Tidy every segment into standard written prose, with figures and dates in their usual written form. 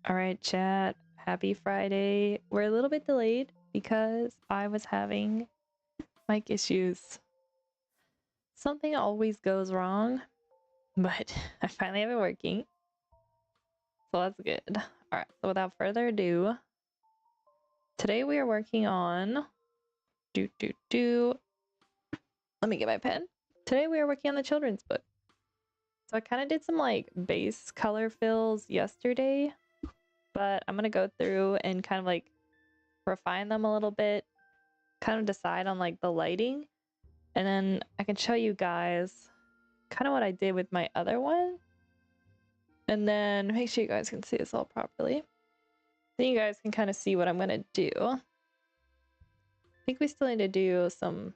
All right, chat. Happy Friday. We're a little bit delayed because I was having mic issues. Something always goes wrong, but I finally have it working. So that's good. All right, so without further ado, today we are working on Let me get my pen. Today we are working on the children's book. So I kind of did some like base color fills yesterday, but I'm gonna go through and kind of like refine them a little bit, kind of decide on like the lighting, and then I can show you guys kind of what I did with my other one, and then make sure you guys can see this all properly. Then you guys can kind of see what I'm gonna do. I think we still need to do some,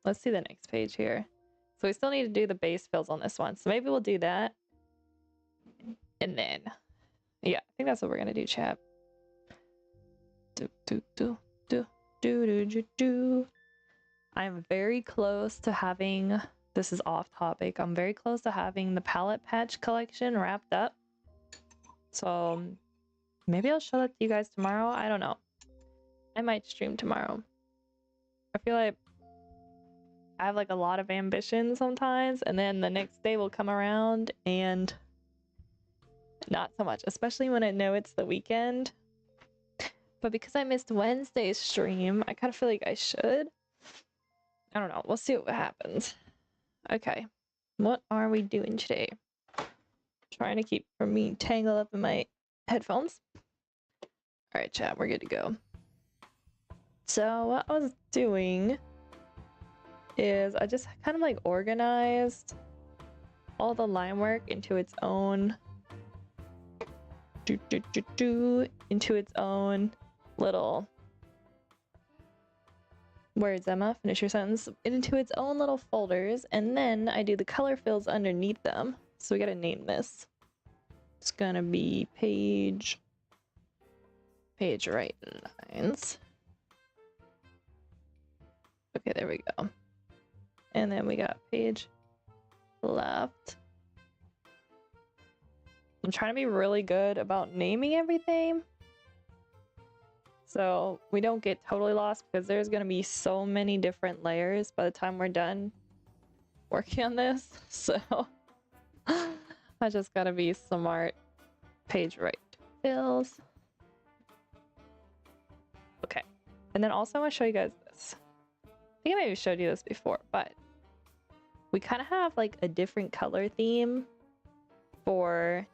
let's see the next page here. So we still need to do the base fills on this one. So maybe we'll do that. And then, yeah, I think that's what we're gonna do, chat. I'm very close to having, this is off topic, I'm very close to having the palette patch collection wrapped up. So maybe I'll show that to you guys tomorrow. I don't know. I might stream tomorrow. I feel like I have like a lot of ambition sometimes, and then the next day will come around and not so much, especially when I know it's the weekend. But because I missed Wednesday's stream, I kind of feel like I should. I don't know. We'll see what happens. Okay. What are we doing today? Trying to keep from being tangled up in my headphones. All right, chat. We're good to go. So what I was doing is I just kind of like organized all the line work into its own into its own little words. Emma, finish your sentence. Into its own little folders, and then I do the color fills underneath them. So we gotta name this. It's gonna be page right lines. Okay, there we go. And then we got page left. I'm trying to be really good about naming everything, so we don't get totally lost, because there's going to be so many different layers by the time we're done working on this. So I just got to be smart. Page right fills. Okay. And then also I want to show you guys this. I think I maybe showed you this before, but we kind of have like a different color theme for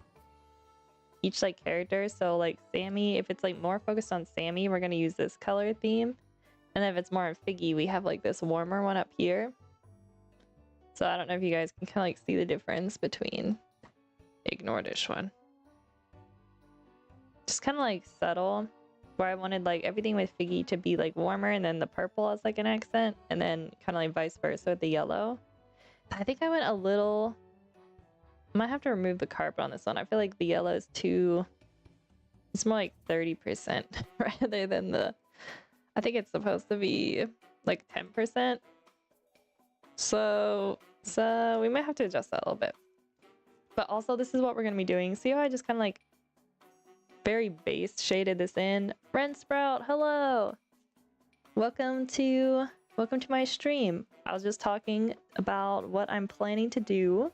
each like character. So like Sammy, if it's like more focused on Sammy, we're gonna use this color theme, and then if it's more on Figgy, we have like this warmer one up here. So I don't know if you guys can kind of like see the difference between, ignore this one, just kind of like subtle, where I wanted like everything with Figgy to be like warmer, and then the purple as like an accent, and then kind of like vice versa with the yellow. I think I went a little, I might have to remove the carpet on this one. I feel like the yellow is too, it's more like 30% rather than the, I think it's supposed to be like 10%. So we might have to adjust that a little bit. But also this is what we're going to be doing. See how I just kind of like very base shaded this in? Ren Sprout, hello! Welcome to my stream. I was just talking about what I'm planning to do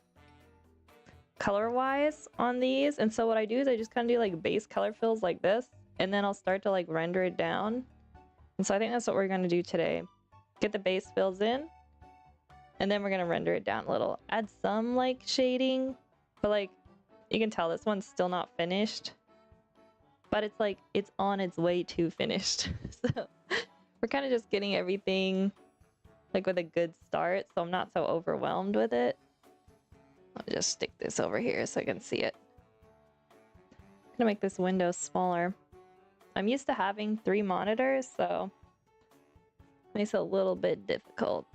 color wise on these, and so what I do is I just kind of do like base color fills like this, and then I'll start to like render it down. And so I think that's what we're going to do today. Get the base fills in, and then we're going to render it down a little. Add some like shading, but like you can tell this one's still not finished, but it's like it's on its way to finished. So we're kind of just getting everything like with a good start, so I'm not so overwhelmed with it. I'll just stick this over here so I can see it. I'm gonna make this window smaller. I'm used to having 3 monitors, so it makes it a little bit difficult.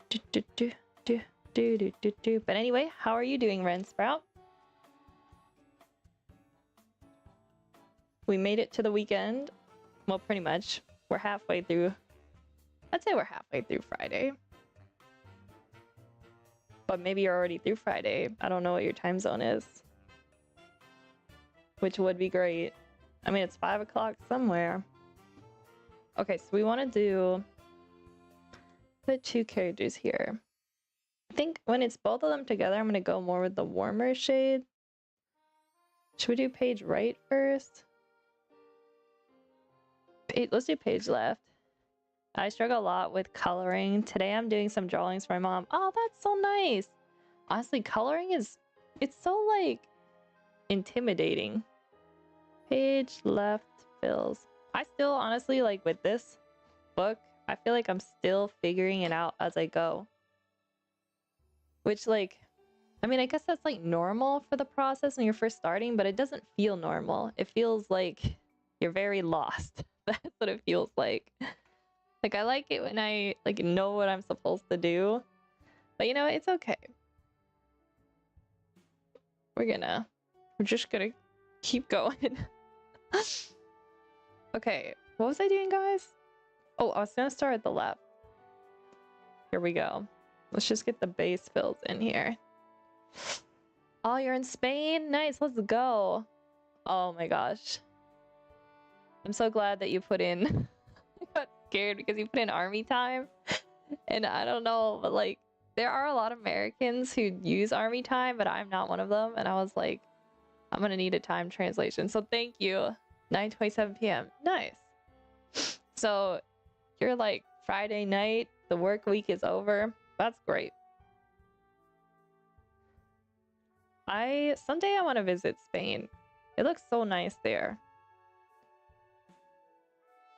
But anyway, how are you doing, Ren Sprout? We made it to the weekend. Well, pretty much. We're halfway through. I'd say we're halfway through Friday. But maybe you're already through Friday. I don't know what your time zone is. which would be great. I mean, it's 5 o'clock somewhere. Okay, so we want to do put 2 characters here. I think when it's both of them together, I'm going to go more with the warmer shade. Should we do page right first? Let's do page left. I struggle a lot with coloring. Today I'm doing some drawings for my mom. Oh, that's so nice. Honestly, coloring it's so like intimidating. Page left fills. I still honestly, like with this book, I feel like I'm still figuring it out as I go. Which like, I mean, I guess that's like normal for the process when you're first starting, but it doesn't feel normal. It feels like you're very lost. That's what it feels like. Like I like it when I like know what I'm supposed to do. But you know, it's okay. We're just gonna keep going. Okay, what was I doing, guys? Oh, I was gonna start at the left. Here we go. Let's just get the base fills in here. Oh, you're in Spain? Nice, let's go. Oh my gosh. I'm so glad that you put in... I got scared because you put in army time. And I don't know, but like, there are a lot of Americans who use army time, but I'm not one of them. And I was like, I'm gonna need a time translation. So thank you. 9:27 p.m. Nice. So you're like Friday night, the work week is over. That's great. Someday I want to visit Spain. It looks so nice there.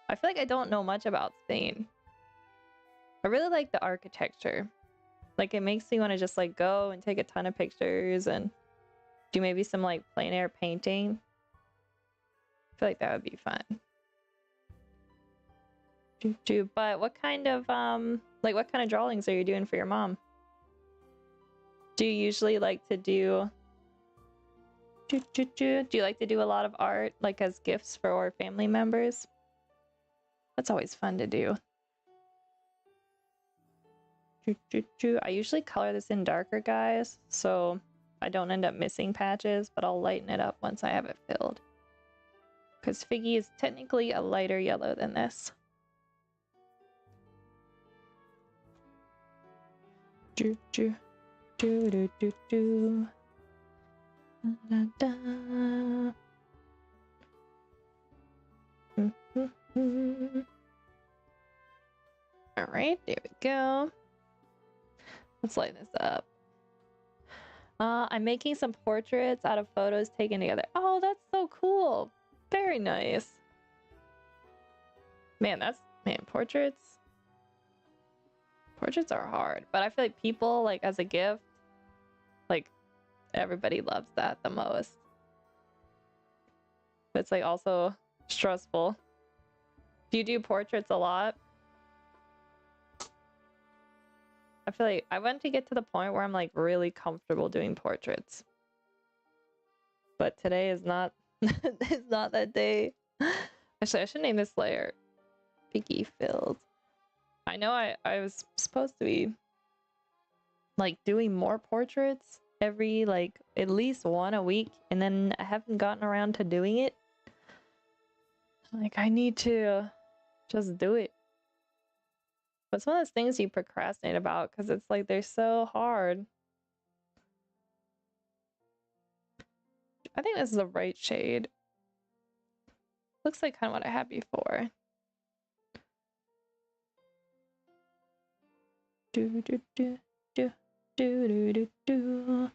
I feel like I don't know much about Spain. I really like the architecture. Like it makes me want to just like go and take a ton of pictures and do maybe some like plein air painting. I feel like that would be fun. But what kind of what kind of drawings are you doing for your mom? Do you usually like to do you like to do a lot of art like as gifts for family members? That's always fun to do. I usually color this in darker, guys, so I don't end up missing patches, but I'll lighten it up once I have it filled. Because Figgy is technically a lighter yellow than this. Alright, there we go. Let's lighten this up. I'm making some portraits out of photos taken together. Oh, that's so cool. Very nice. Man, portraits. Portraits are hard, but I feel like people, like, as a gift, like, everybody loves that the most. But it's, like, also stressful. Do you do portraits a lot? I feel like I want to get to the point where I'm, like, really comfortable doing portraits. But today is not, it's not that day. Actually, I should name this layer Piggy Filled. I know I was supposed to be like doing more portraits every like at least one a week, and then I haven't gotten around to doing it. Like I need to just do it. But it's one of those things you procrastinate about because it's like they're so hard. I think this is the right shade. Looks like kind of what I had before. Do do do do do do do do.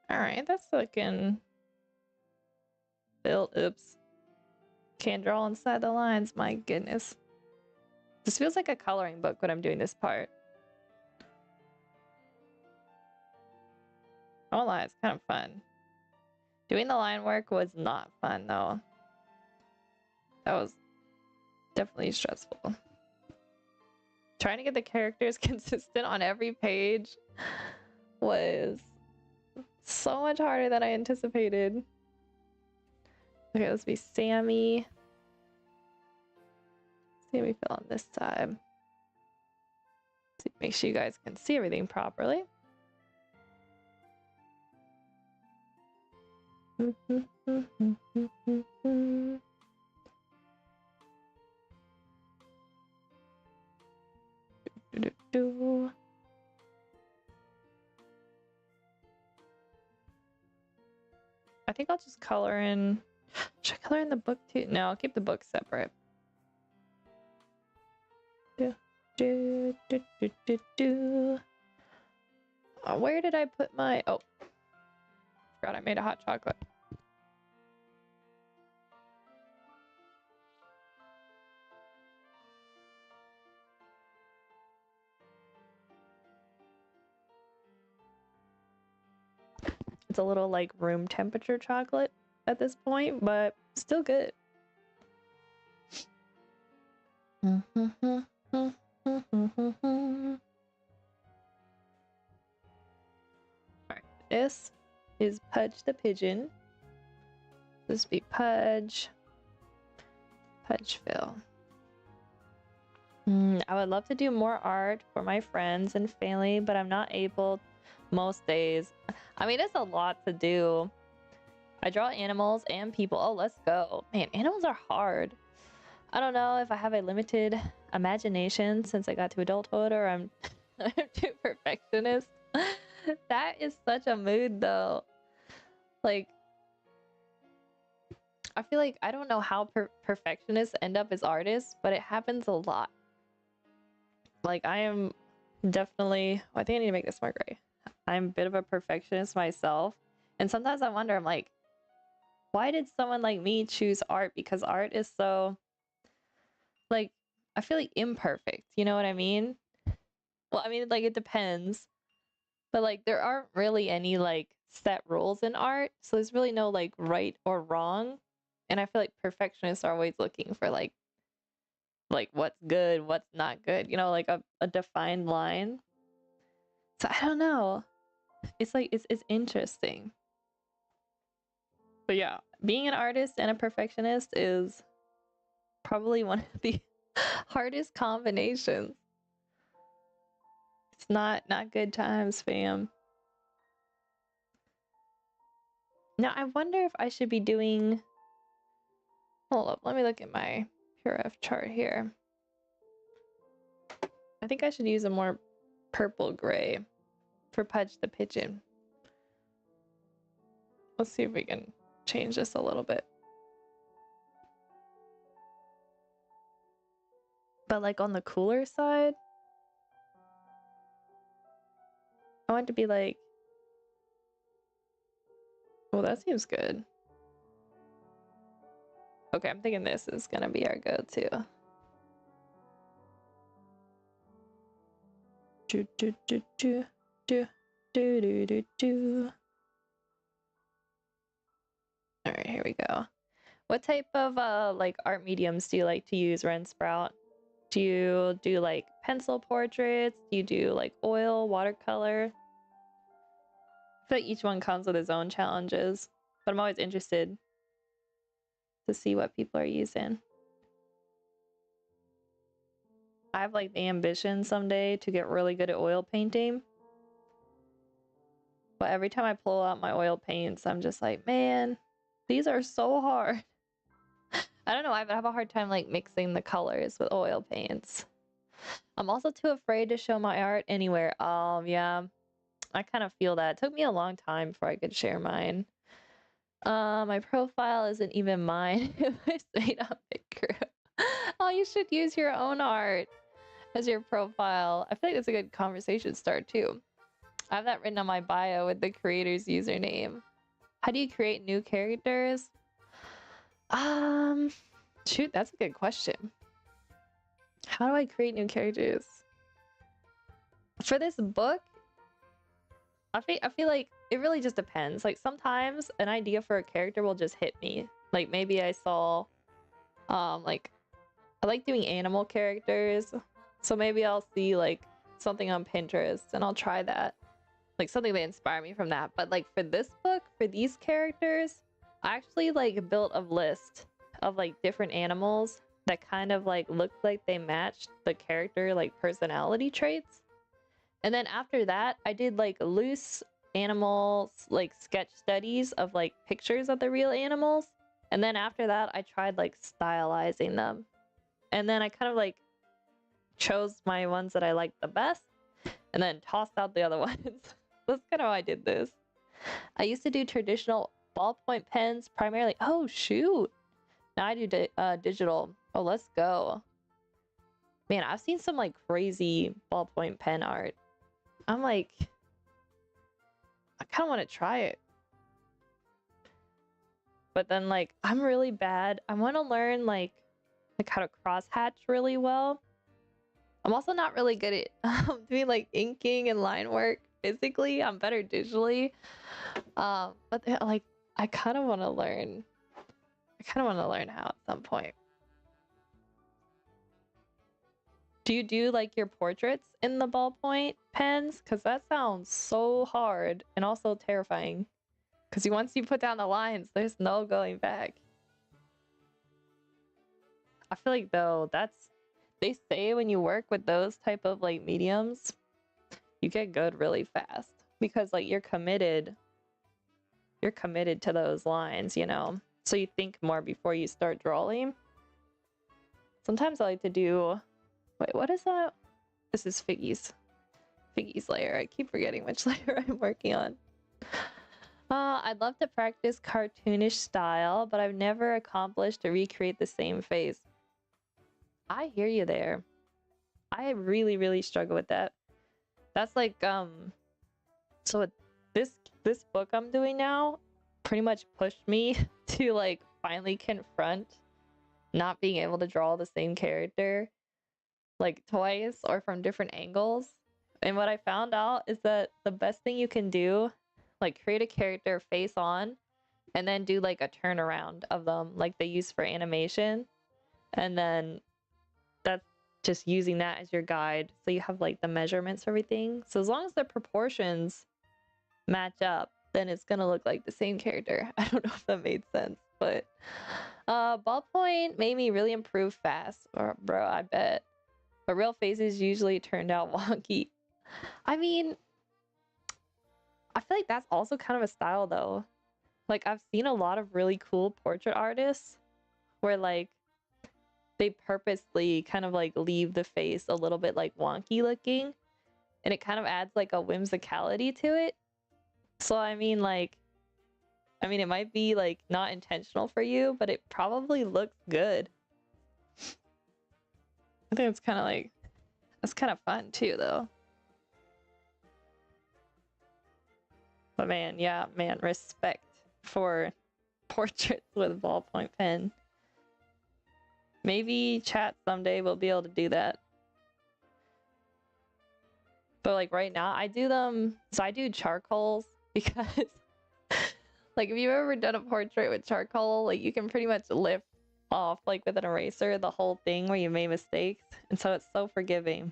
All right, that's looking built. Oops, can't draw inside the lines. My goodness, this feels like a coloring book when I'm doing this part. I won't lie, it's kind of fun. Doing the line work was not fun though. That was definitely stressful. Trying to get the characters consistent on every page was so much harder than I anticipated. Okay, let's be Sammy. Sammy fill on this side. Make sure you guys can see everything properly. I think I'll just color in. Should I color in the book too? No, I'll keep the book separate. Where did I put my... Oh, forgot I made a hot chocolate. It's a little like room temperature chocolate at this point, but still good. Alright, this is Pudge the Pigeon. This be Pudgeville. I would love to do more art for my friends and family, but I'm not able most days. I mean, it's a lot to do. I draw animals and people. Oh, let's go. Man, animals are hard. I don't know if I have a limited imagination since I got to adulthood, or I'm too perfectionist. That is such a mood, though. Like, I feel like I don't know how perfectionists end up as artists, but it happens a lot. Like, I am definitely... I think I need to make this more gray. I'm a bit of a perfectionist myself. And sometimes I wonder, I'm like, why did someone like me choose art? Because art is so... like, I feel like imperfect. You know what I mean? Well, I mean, like, it depends. But, like, there aren't really any, like, set rules in art. So there's really no, like, right or wrong. And I feel like perfectionists are always looking for, like what's good, what's not good. You know, like a defined line. So I don't know. It's like, it's interesting. But yeah, being an artist and a perfectionist is probably one of the hardest combinations. It's not good times, fam. Now I wonder if I should be doing... Hold up, let me look at my PureF chart here. I think I should use a more purple gray for Pudge the Pigeon. Let's see if we can change this a little bit. But like on the cooler side, I want it to be like... Oh, that seems good. Okay, I'm thinking this is gonna be our go-to. Do do do do do do do do do. All right, here we go. What type of like art mediums do you like to use, Ren Sprout? Do you do like pencil portraits? Do you do like oil, watercolor? I feel like each one comes with its own challenges, but I'm always interested to see what people are using. I have like the ambition someday to get really good at oil painting. But every time I pull out my oil paints, I'm just like, man, these are so hard. I don't know, I have a hard time like mixing the colors with oil paints. I'm also too afraid to show my art anywhere. Yeah, I kind of feel that. It took me a long time before I could share mine. My profile isn't even mine. It's made up picture. Oh, you should use your own art as your profile. I feel like that's a good conversation start too. I have that written on my bio with the creator's username. How do you create new characters? Shoot, that's a good question. How do I create new characters? For this book, I feel like it really just depends. Like sometimes an idea for a character will just hit me. Like maybe I saw, like I like doing animal characters. So maybe I'll see like something on Pinterest and I'll try that. Like something that inspired me from that. But like for this book, for these characters, I actually like built a list of like different animals that kind of like looked like they matched the character like personality traits. And then after that, I did like loose animals, like sketch studies of like pictures of the real animals. And then after that, I tried like stylizing them. And then I kind of like chose my ones that I liked the best and then tossed out the other ones. That's kind of how I did this. I used to do traditional ballpoint pens primarily. Oh, shoot. Now I do digital. Oh, let's go. Man, I've seen some like crazy ballpoint pen art. I'm like, I kind of want to try it. But then like, I'm really bad. I want to learn like how to cross hatch really well. I'm also not really good at doing like inking and line work physically. I'm better digitally. But like, I kind of want to learn. I kind of want to learn how at some point. Do you do like your portraits in the ballpoint pens? Because that sounds so hard and also terrifying. Because once you put down the lines, there's no going back. I feel like though they say when you work with those type of like mediums, you get good really fast because like you're committed to those lines, you know? So you think more before you start drawing. Sometimes I like to do, wait, what is that? This is Figgy's layer. I keep forgetting which layer I'm working on. I'd love to practice cartoonish style, but I've never accomplished to recreate the same face. I hear you there. I really, really struggle with that. That's like, so this book I'm doing now pretty much pushed me to like finally confront not being able to draw the same character like twice or from different angles. And what I found out is that the best thing you can do, like create a character face on and then do like a turnaround of them like they use for animation. And then that's just using that as your guide. So you have like the measurements for everything. So as long as the proportions match up, then it's gonna look like the same character. I don't know if that made sense, but ballpoint made me really improve fast. Or bro, I bet. But real faces usually turned out wonky. I mean, I feel like that's also kind of a style though. Like I've seen a lot of really cool portrait artists where like they purposely kind of like leave the face a little bit like wonky looking and it kind of adds like a whimsicality to it. So I mean it might be like not intentional for you, but it probably looks good. I think it's kind of like that's kind of fun too though. But man, yeah, man, respect for portraits with ballpoint pen. Maybe chat someday will be able to do that. But like right now, I do them, so I do charcoals because like if you've ever done a portrait with charcoal, like you can pretty much lift off like with an eraser the whole thing where you made mistakes. And so it's so forgiving.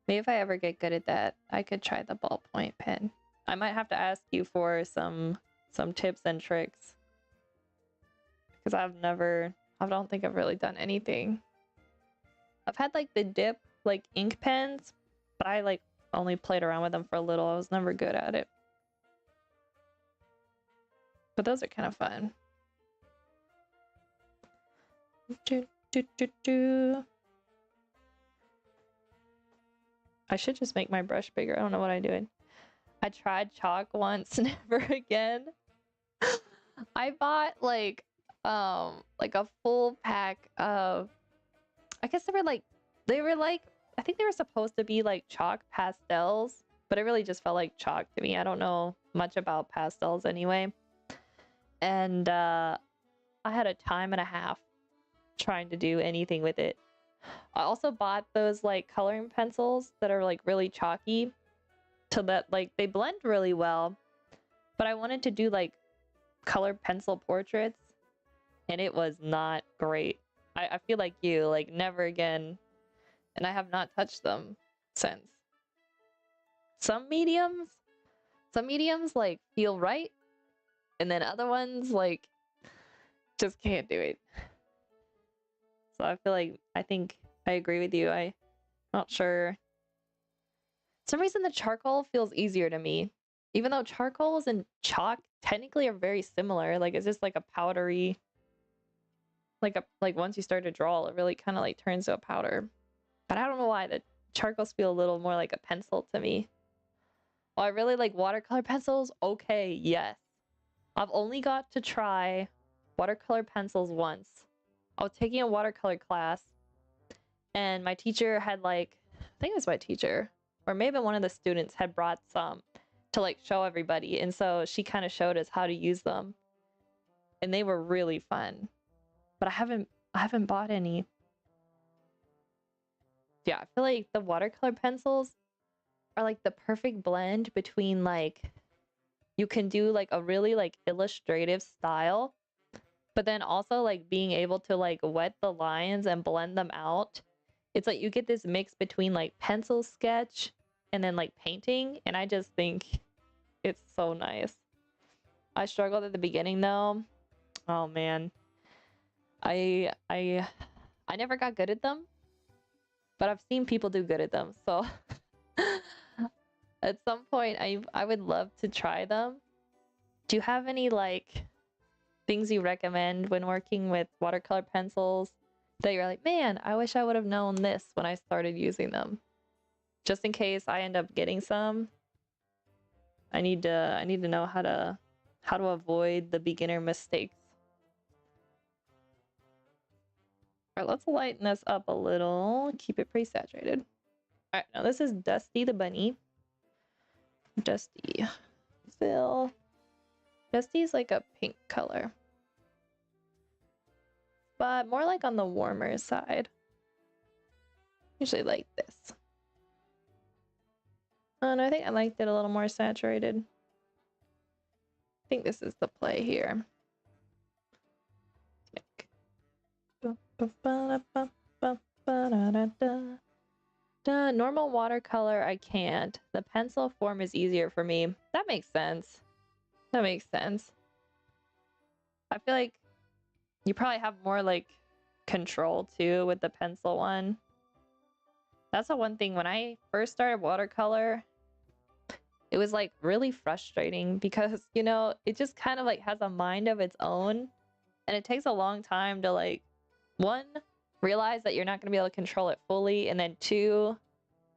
Maybe if I ever get good at that, I could try the ballpoint pen. I might have to ask you for some tips and tricks. Because I don't think I've really done anything. I've had like the dip like ink pens, but I like only played around with them for a little. I was never good at it. But those are kind of fun. I should just make my brush bigger. I don't know what I'm doing. I tried chalk once, never again. I bought like a full pack of, I guess they were like I think they were supposed to be like chalk pastels, but it really just felt like chalk to me. I don't know much about pastels anyway. And I had a time and a half trying to do anything with it. I also bought those like coloring pencils that are like really chalky so that like they blend really well. But I wanted to do like colored pencil portraits and it was not great. I feel like you, like never again. And I have not touched them since. Some mediums like feel right. And then other ones like just can't do it. So I think I agree with you. I'm not sure. some reason the charcoal feels easier to me. Even though charcoals and chalk technically are very similar. Like it's just like a powdery, like once you start to draw, it really kind of like turns to a powder. But I don't know why the charcoals feel a little more like a pencil to me. Oh, I really like watercolor pencils. Okay, yes. I've only got to try watercolor pencils once. I was taking a watercolor class and my teacher had like, I think it was my teacher, or maybe one of the students had brought some to like show everybody. And so she kind of showed us how to use them. And they were really fun. But I haven't bought any. Yeah, I feel like the watercolor pencils are like the perfect blend between like you can do like a really like illustrative style, but then also like being able to like wet the lines and blend them out. It's like you get this mix between like pencil sketch and then like painting, and I just think it's so nice. I struggled at the beginning though. Oh man. I never got good at them, but I've seen people do good at them. So at some point I would love to try them. Do you have any like things you recommend when working with watercolor pencils that you're like, man, I wish I would have known this when I started using them? Just in case I end up getting some, I need to know how to avoid the beginner mistakes. All right, let's lighten this up a little. Keep it pretty saturated. All right, now this is Dusty the bunny. Dusty. Phil. Dusty's like a pink color, but more like on the warmer side. Usually like this. And I think I liked it a little more saturated. I think this is the play here. Normal watercolor, I can't. The pencil form is easier for me. That makes sense. That makes sense. I feel like you probably have more like control too with the pencil one. That's the one thing when I first started watercolor, it was like really frustrating because, you know, it just kind of like has a mind of its own, and it takes a long time to like, one, realize that you're not going to be able to control it fully, and then two,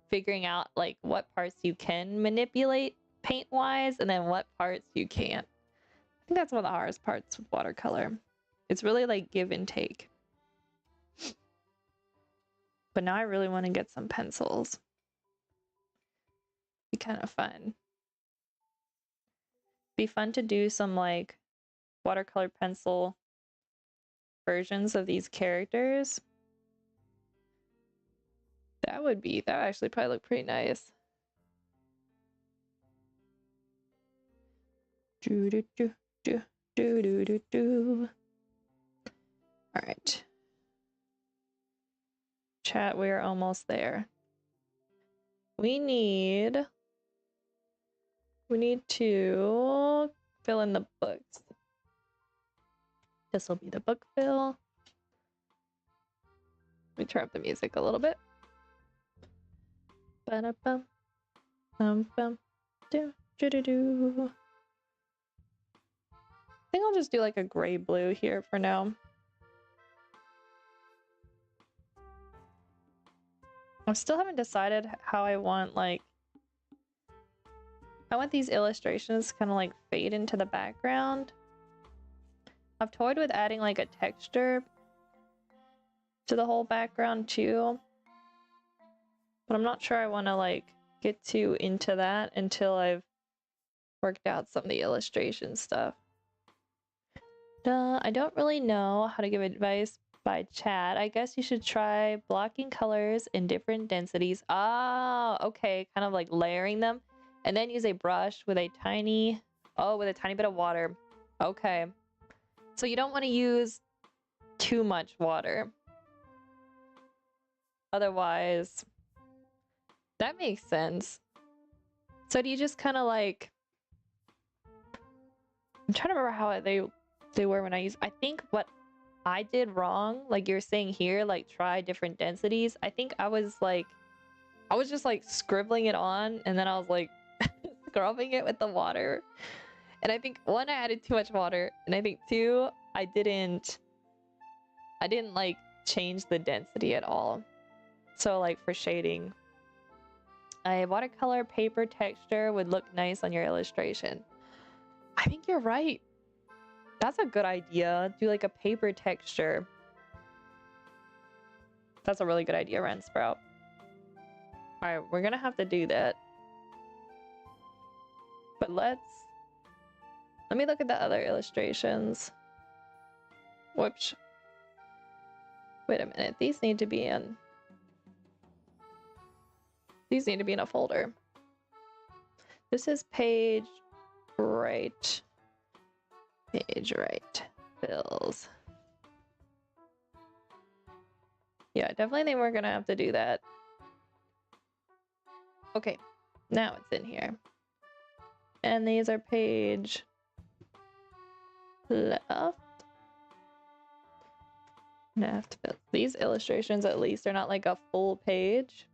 figuring out like what parts you can manipulate paint wise and then what parts you can't. I think that's one of the hardest parts with watercolor. It's really like give and take. But now I really want to get some pencils. Be kind of fun. Be fun to do some like watercolor pencil versions of these characters. That would actually probably look pretty nice. Do do do do do do do do. All right. Chat, we're almost there. We need to fill in the books. This will be the book fill. Let me turn up the music a little bit. Ba-da-bum, bum, do do do do. I think I'll just do like a gray blue here for now. I still haven't decided how I want like, I want these illustrations kind of like fade into the background. I've toyed with adding like a texture to the whole background too, but I'm not sure I want to like get too into that until I've worked out some of the illustration stuff. I don't really know how to give advice by chat. I guess you should try blocking colors in different densities. Ah, okay, kind of like layering them, and then use a brush with a tiny bit of water. Okay, so you don't want to use too much water, otherwise that makes sense. So do you just kind of like, I'm trying to remember how they were when I think what I did wrong, like you're saying here, like try different densities. I think I was like I was just like scribbling it on, and then I was like scrubbing it with the water. And I think one, I added too much water, and I think two, I didn't like change the density at all. So like for shading, a watercolor paper texture would look nice on your illustration. I think you're right. That's a good idea. Do like a paper texture. That's a really good idea, Ren Sprout. All right, we're gonna have to do that. But let me look at the other illustrations. Whoops. Wait a minute. These need to be in a folder. This is page right. Page right. Bills. Yeah, I definitely think we're gonna have to do that. Okay, now it's in here. And these are page left. These illustrations at least are not like a full page.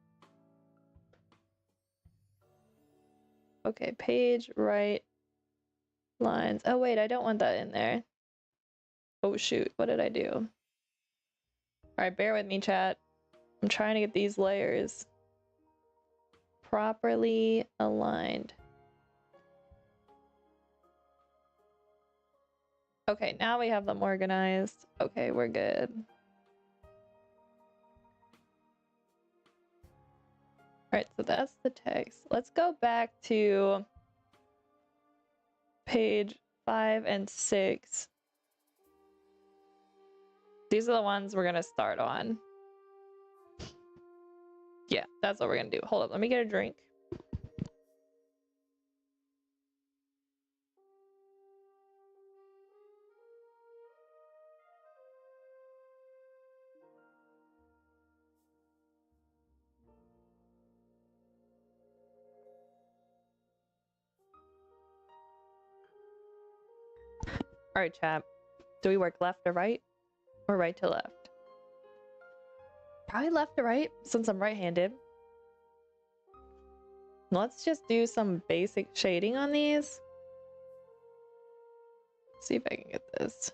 Okay, page right lines. Oh wait, I don't want that in there. Oh shoot, what did I do? All right, bear with me, chat. I'm trying to get these layers properly aligned. Okay, now we have them organized. Okay, we're good. Alright, so that's the text. Let's go back to page 5 and 6. These are the ones we're gonna start on. Yeah, that's what we're gonna do. Hold up, let me get a drink. Alright, chat. Do we work left to right or right to left? Probably left to right since I'm right-handed. Let's just do some basic shading on these. See if I can get this.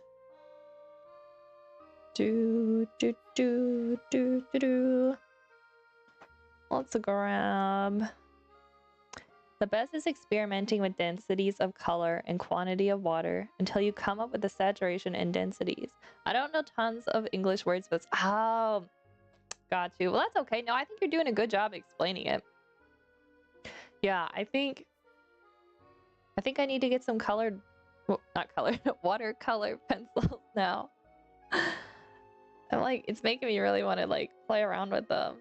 Let's grab. The best is experimenting with densities of color and quantity of water until you come up with the saturation and densities. I don't know tons of English words, but oh, got you. Well, that's okay. No, I think you're doing a good job explaining it. Yeah, I think I need to get some colored, well, not colored, watercolor pencils now. I'm like, it's making me really want to like play around with them.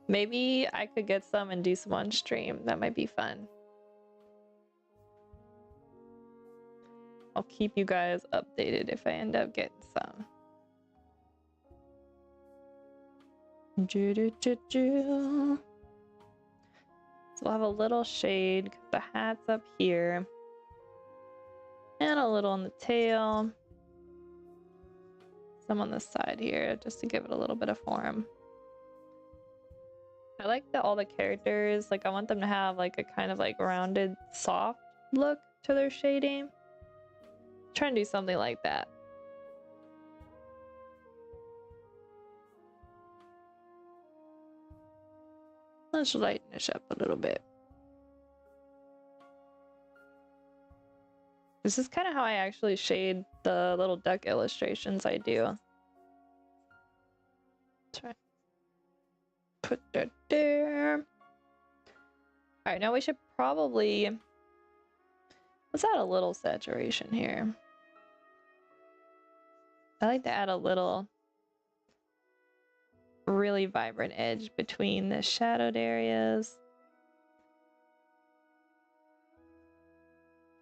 Maybe I could get some and do some on stream. That might be fun. I'll keep you guys updated if I end up getting some. So we'll have a little shade because the hat's up here. And a little on the tail. Some on the side here just to give it a little bit of form. I like that all the characters, like I want them to have like a kind of like rounded, soft look to their shading. Try and do something like that. Let's lighten this up a little bit. This is kind of how I actually shade the little duck illustrations I do. Try. Put that there. Alright, now we should probably... Let's add a little saturation here. I like to add a little really vibrant edge between the shadowed areas.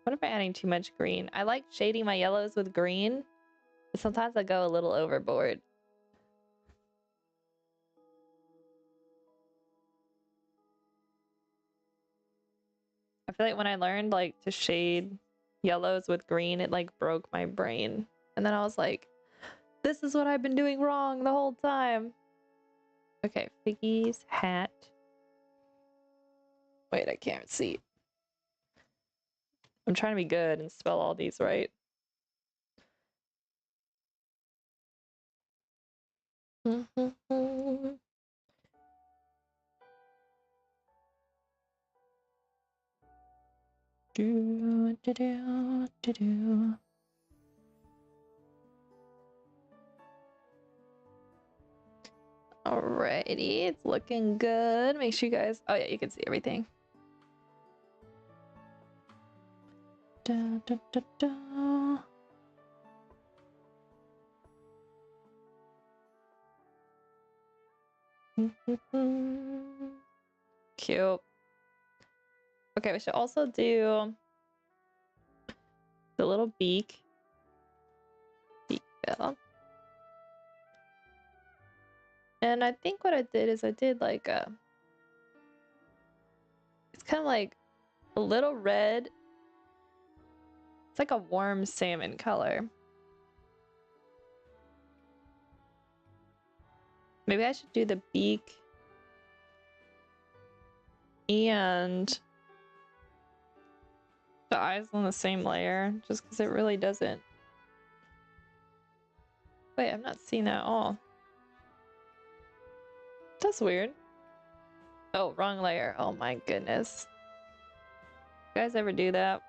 What if I'm adding too much green? I like shading my yellows with green, but sometimes I go a little overboard. I feel like when I learned like to shade yellows with green, it like broke my brain. And then I was like, this is what I've been doing wrong the whole time. Okay, Figgy's hat. Wait, I can't see. I'm trying to be good and spell all these right. Alrighty, it's looking good. Make sure you guys. Oh yeah, you can see everything. Da, da, da, da. Cute. Okay, we should also do the little beak bill. And I think what I did is I did like a. It's kind of like a little red. It's like a warm salmon color. Maybe I should do the beak and the eyes on the same layer, just because it really doesn't. Wait, I'm not seeing that at all. That's weird. Oh, wrong layer. Oh my goodness. You guys ever do that?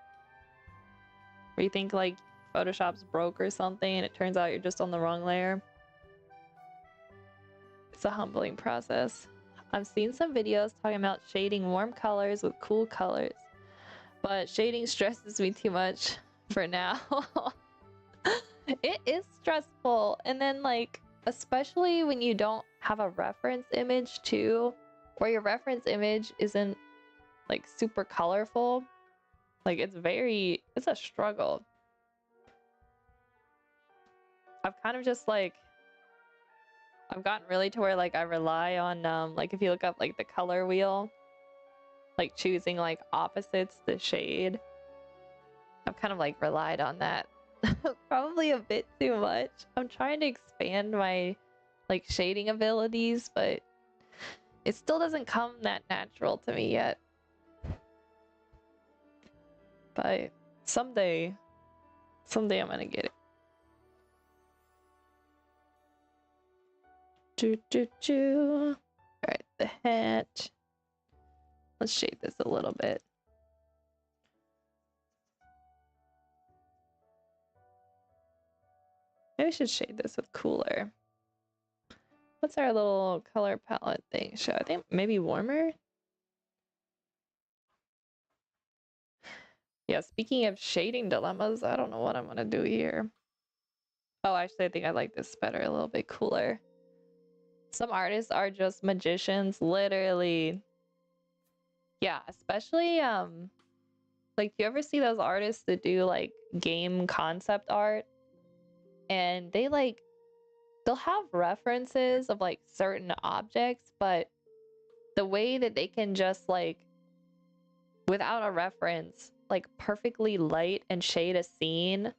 Where you think like Photoshop's broke or something and it turns out you're just on the wrong layer? It's a humbling process. I've seen some videos talking about shading warm colors with cool colors, but shading stresses me too much for now. It is stressful, and then like especially when you don't have a reference image too, or your reference image isn't like super colorful. Like it's a struggle. I've kind of just like I've gotten really to where like I rely on like if you look up like the color wheel, like choosing like opposites to shade. I've kind of like relied on that. Probably a bit too much. I'm trying to expand my like shading abilities, but it still doesn't come that natural to me yet. But someday I'm gonna get it. Alright, the hat. Let's shade this a little bit. Maybe we should shade this with cooler. What's our little color palette thing? Should I think maybe warmer? Yeah, speaking of shading dilemmas, I don't know what I'm gonna do here. Oh, actually, I think I like this better, a little bit cooler. Some artists are just magicians, literally. Yeah, especially like you ever see those artists that do like game concept art? And they'll have references of like certain objects, but the way that they can just like without a reference, like perfectly light and shade a scene,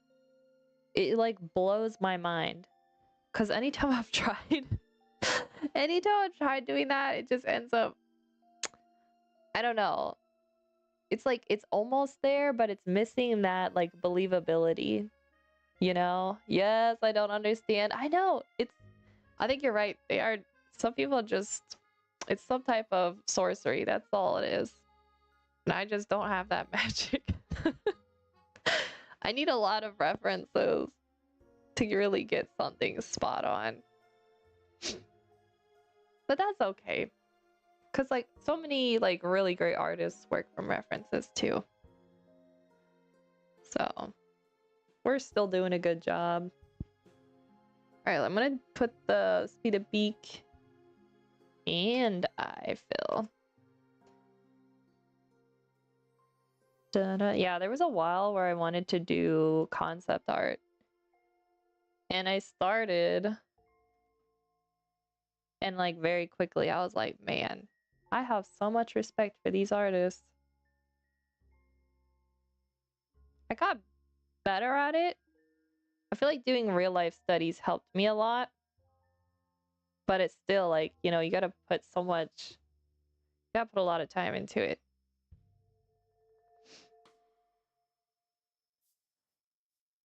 it like blows my mind. Cause anytime I've tried doing that, it just ends up, I don't know. It's like it's almost there, but it's missing that like believability, you know? Yes, I don't understand. I know. I think you're right. Some people just, it's some type of sorcery. That's all it is. And I just don't have that magic. I need a lot of references to really get something spot on. But that's okay. Cause like so many like really great artists work from references too. So we're still doing a good job. Alright, I'm gonna put the speed of beak and eye fill. Da-da. Yeah, there was a while where I wanted to do concept art. And I started, and like very quickly I was like, man, I have so much respect for these artists. I got better at it. I feel like doing real life studies helped me a lot. but it's still like, you know, you gotta put so much, you gotta put a lot of time into it.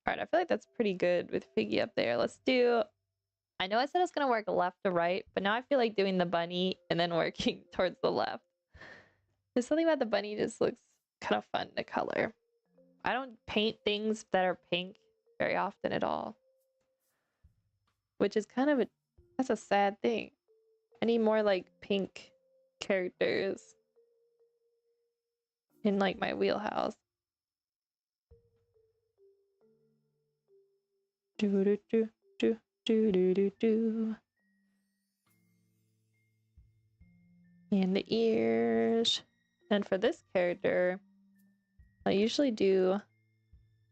All right, I feel like that's pretty good with Figgy up there. Let's do, I know I said it's gonna work left to right, but now I feel like doing the bunny and then working towards the left. There's something about the bunny just looks kind of fun to color. I don't paint things that are pink very often at all, which is kind of that's a sad thing. I need more like pink characters in like my wheelhouse. Do do do do do do do do. And the ears. And for this character, I usually do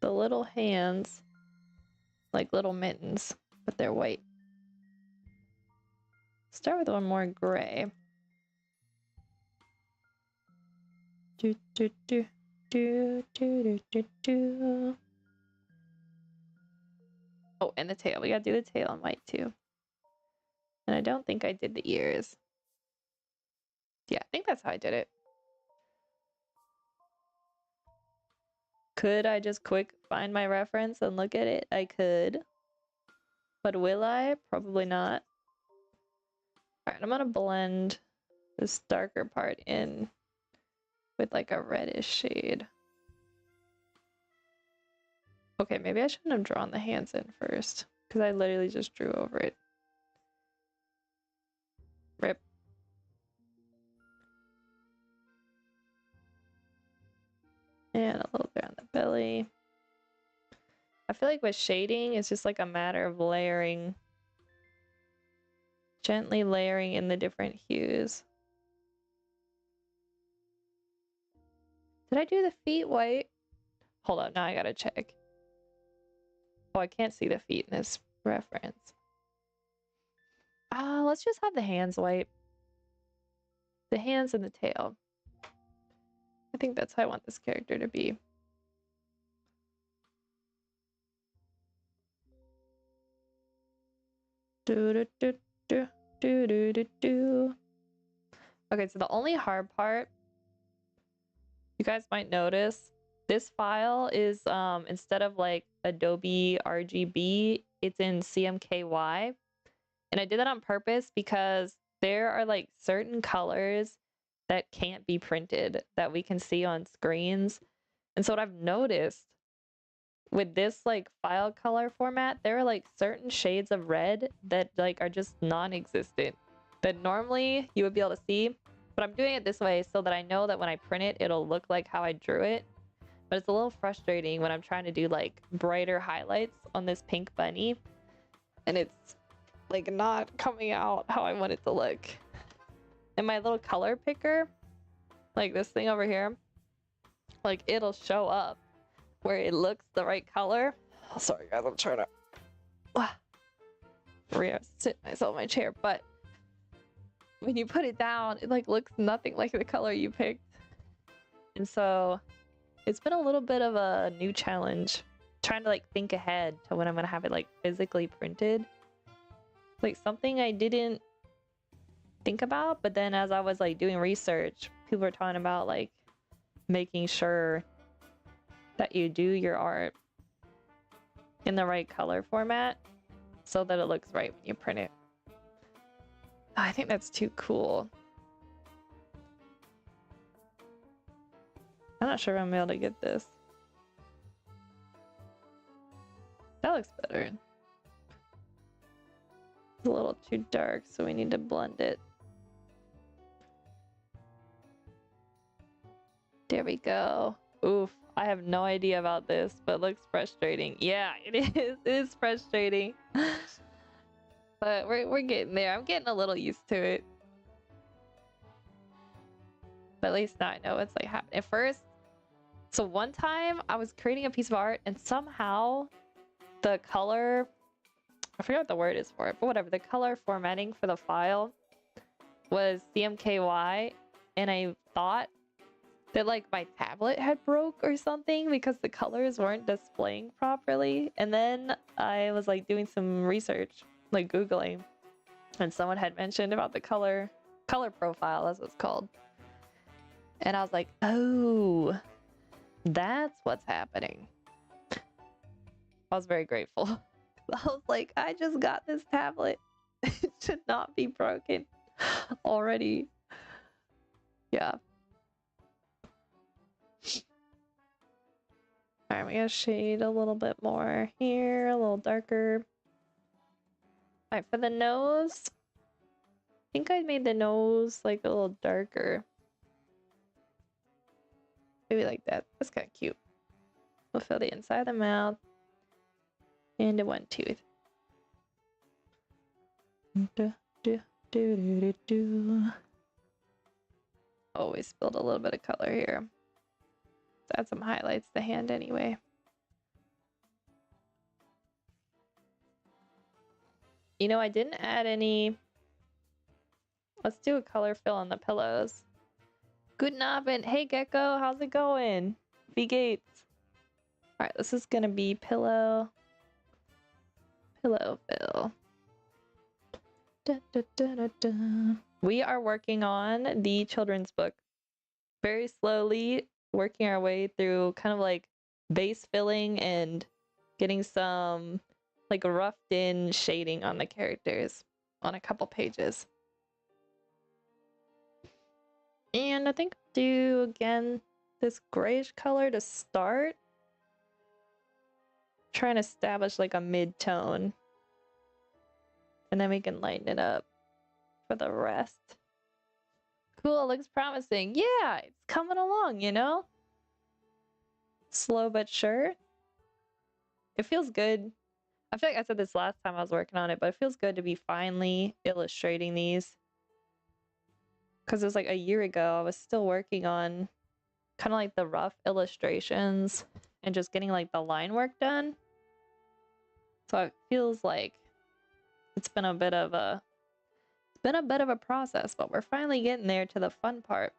the little hands like little mittens, but they're white. Start with one more gray. Do do do do do do do do. Oh, and the tail. We gotta do the tail in white too. And I don't think I did the ears. Yeah, I think that's how I did it. Could I just quick find my reference and look at it? I could. But will I? Probably not. Alright, I'm gonna blend this darker part in with like a reddish shade. Okay, maybe I shouldn't have drawn the hands in first, because I literally just drew over it. Rip. And a little bit on the belly. I feel like with shading, it's just like a matter of layering. Gently layering in the different hues. Did I do the feet white? Hold on, now I gotta check. Oh, I can't see the feet in this reference. Let's just have the hands white. The hands and the tail. I think that's how I want this character to be. Do do do do do do do do. Okay, so the only hard part, you guys might notice, this file is instead of like Adobe RGB, it's in CMKY. And I did that on purpose because there are like certain colors that can't be printed that we can see on screens. And so what I've noticed with this like file color format, there are like certain shades of red that like are just non-existent that normally you would be able to see, but I'm doing it this way so that I know that when I print it, it'll look like how I drew it. But it's a little frustrating when I'm trying to do like brighter highlights on this pink bunny and it's like not coming out how I want it to look. And my little color picker, like this thing over here, like it'll show up where it looks the right color. Oh, sorry guys, I'm trying to sit myself in my chair, but when you put it down, it like looks nothing like the color you picked. And so it's been a little bit of a new challenge trying to like think ahead to when I'm gonna have it like physically printed. Like something I didn't think about, but then as I was like doing research, people were talking about like making sure that you do your art in the right color format so that it looks right when you print it. I think that's too cool. I'm not sure if I'm able to get this. That looks better. It's a little too dark, so we need to blend it. There we go. Oof, I have no idea about this, but it looks frustrating. Yeah, it is. It is frustrating. But we're getting there. I'm getting a little used to it. But at least now I know what's like happening. At first, so one time I was creating a piece of art and somehow the color, I forgot what the word is for it, but whatever, the color formatting for the file was CMKY, and I thought that like my tablet had broke or something because the colors weren't displaying properly. And then I was like doing some research, like Googling, And someone had mentioned about the color profile, as it's called. And I was like, oh, that's what's happening. I was very grateful. I was like, I just got this tablet. It should not be broken already. Yeah. All right, I'm gonna shade a little bit more here, a little darker. All right, for the nose, I think I made the nose like a little darker. Maybe like that. That's kind of cute. We'll fill the inside of the mouth and one tooth. Always spilled a little bit of color here. Let's add some highlights to the hand anyway. You know, I didn't add any. Let's do a color fill on the pillows. Guten Abend. Hey Gecko, how's it going? V Gates. Alright, this is gonna be pillow fill. Da, da, da, da, da. We are working on the children's book. Very slowly working our way through kind of like base filling and getting some like roughed in shading on the characters on a couple pages. And I think I'll do again this grayish color to start. Trying to establish like a mid-tone. And then we can lighten it up for the rest. Cool, looks promising. Yeah, it's coming along, you know? Slow but sure. It feels good. I feel like I said this last time I was working on it, but it feels good to be finally illustrating these. Because it was like a year ago, I was still working on kind of like the rough illustrations and just getting like the line work done. So it feels like it's been a bit of a process, but we're finally getting there to the fun part.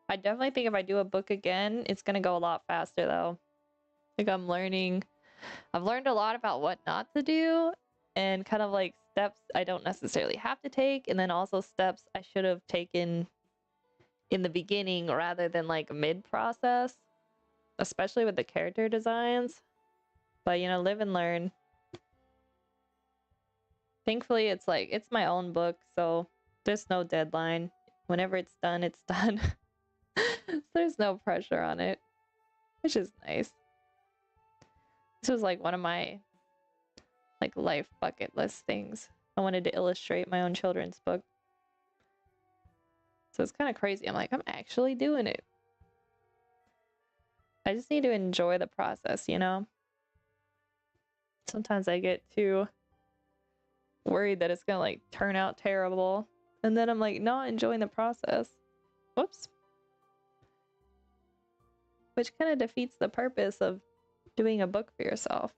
I definitely think if I do a book again, it's gonna go a lot faster though. Like I've learned a lot about what not to do and kind of like steps I don't necessarily have to take, and then also steps I should have taken in the beginning rather than like mid-process, especially with the character designs. But you know, live and learn. Thankfully, it's like, it's my own book, so there's no deadline. Whenever it's done, it's done. So there's no pressure on it, which is nice. This was like one of my like life bucket list things. I wanted to illustrate my own children's book. So it's kind of crazy. I'm like, I'm actually doing it. I just need to enjoy the process, you know? Sometimes I get too worried that it's gonna like turn out terrible. And then I'm like not enjoying the process. Whoops. Which kind of defeats the purpose of doing a book for yourself.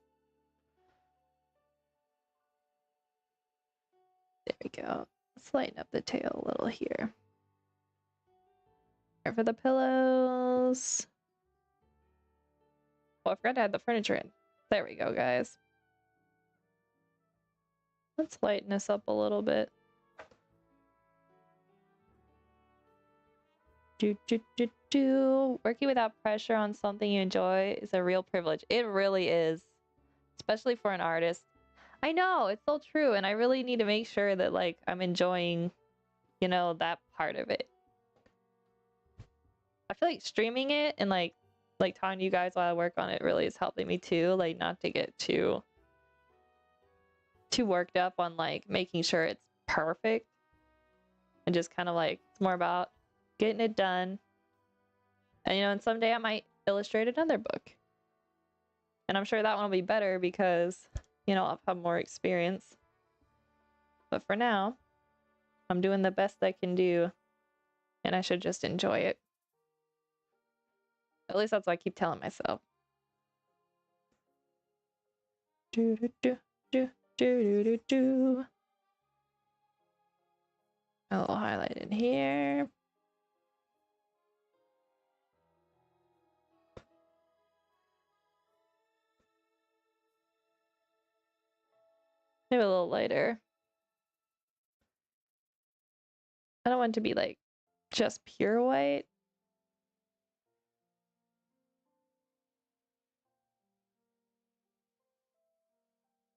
There we go. Let's lighten up the tail a little here. Right, for the pillows. Oh, I forgot to add the furniture in. There we go, guys. Let's lighten this up a little bit. Working without pressure on something you enjoy is a real privilege. It really is. Especially for an artist. I know, it's so true, and I really need to make sure that like I'm enjoying, you know, that part of it. I feel like streaming it and like talking to you guys while I work on it really is helping me too, like not to get too worked up on like making sure it's perfect. And just kind of like, it's more about getting it done. And you know, and someday I might illustrate another book. And I'm sure that one will be better because, you know, I'll have more experience. But for now, I'm doing the best I can do. And I should just enjoy it. At least that's what I keep telling myself. A little highlight in here. Maybe a little lighter. I don't want it to be like just pure white.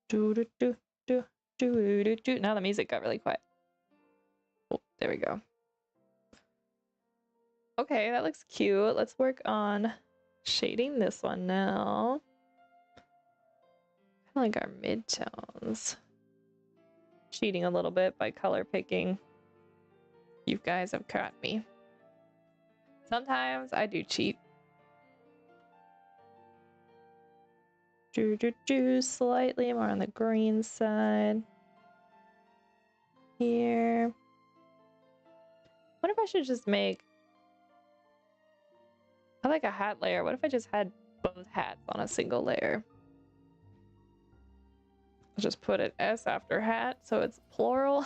Do do do do do do do. Now the music got really quiet. Oh, there we go. Okay, that looks cute. Let's work on shading this one now. Kind of like our midtones. Cheating a little bit by color picking. You guys have caught me. Sometimes I do cheat. Slightly more on the green side. Here. What if I should just make... I like a hat layer. What if I just had both hats on a single layer? I'll just put an S after hat so it's plural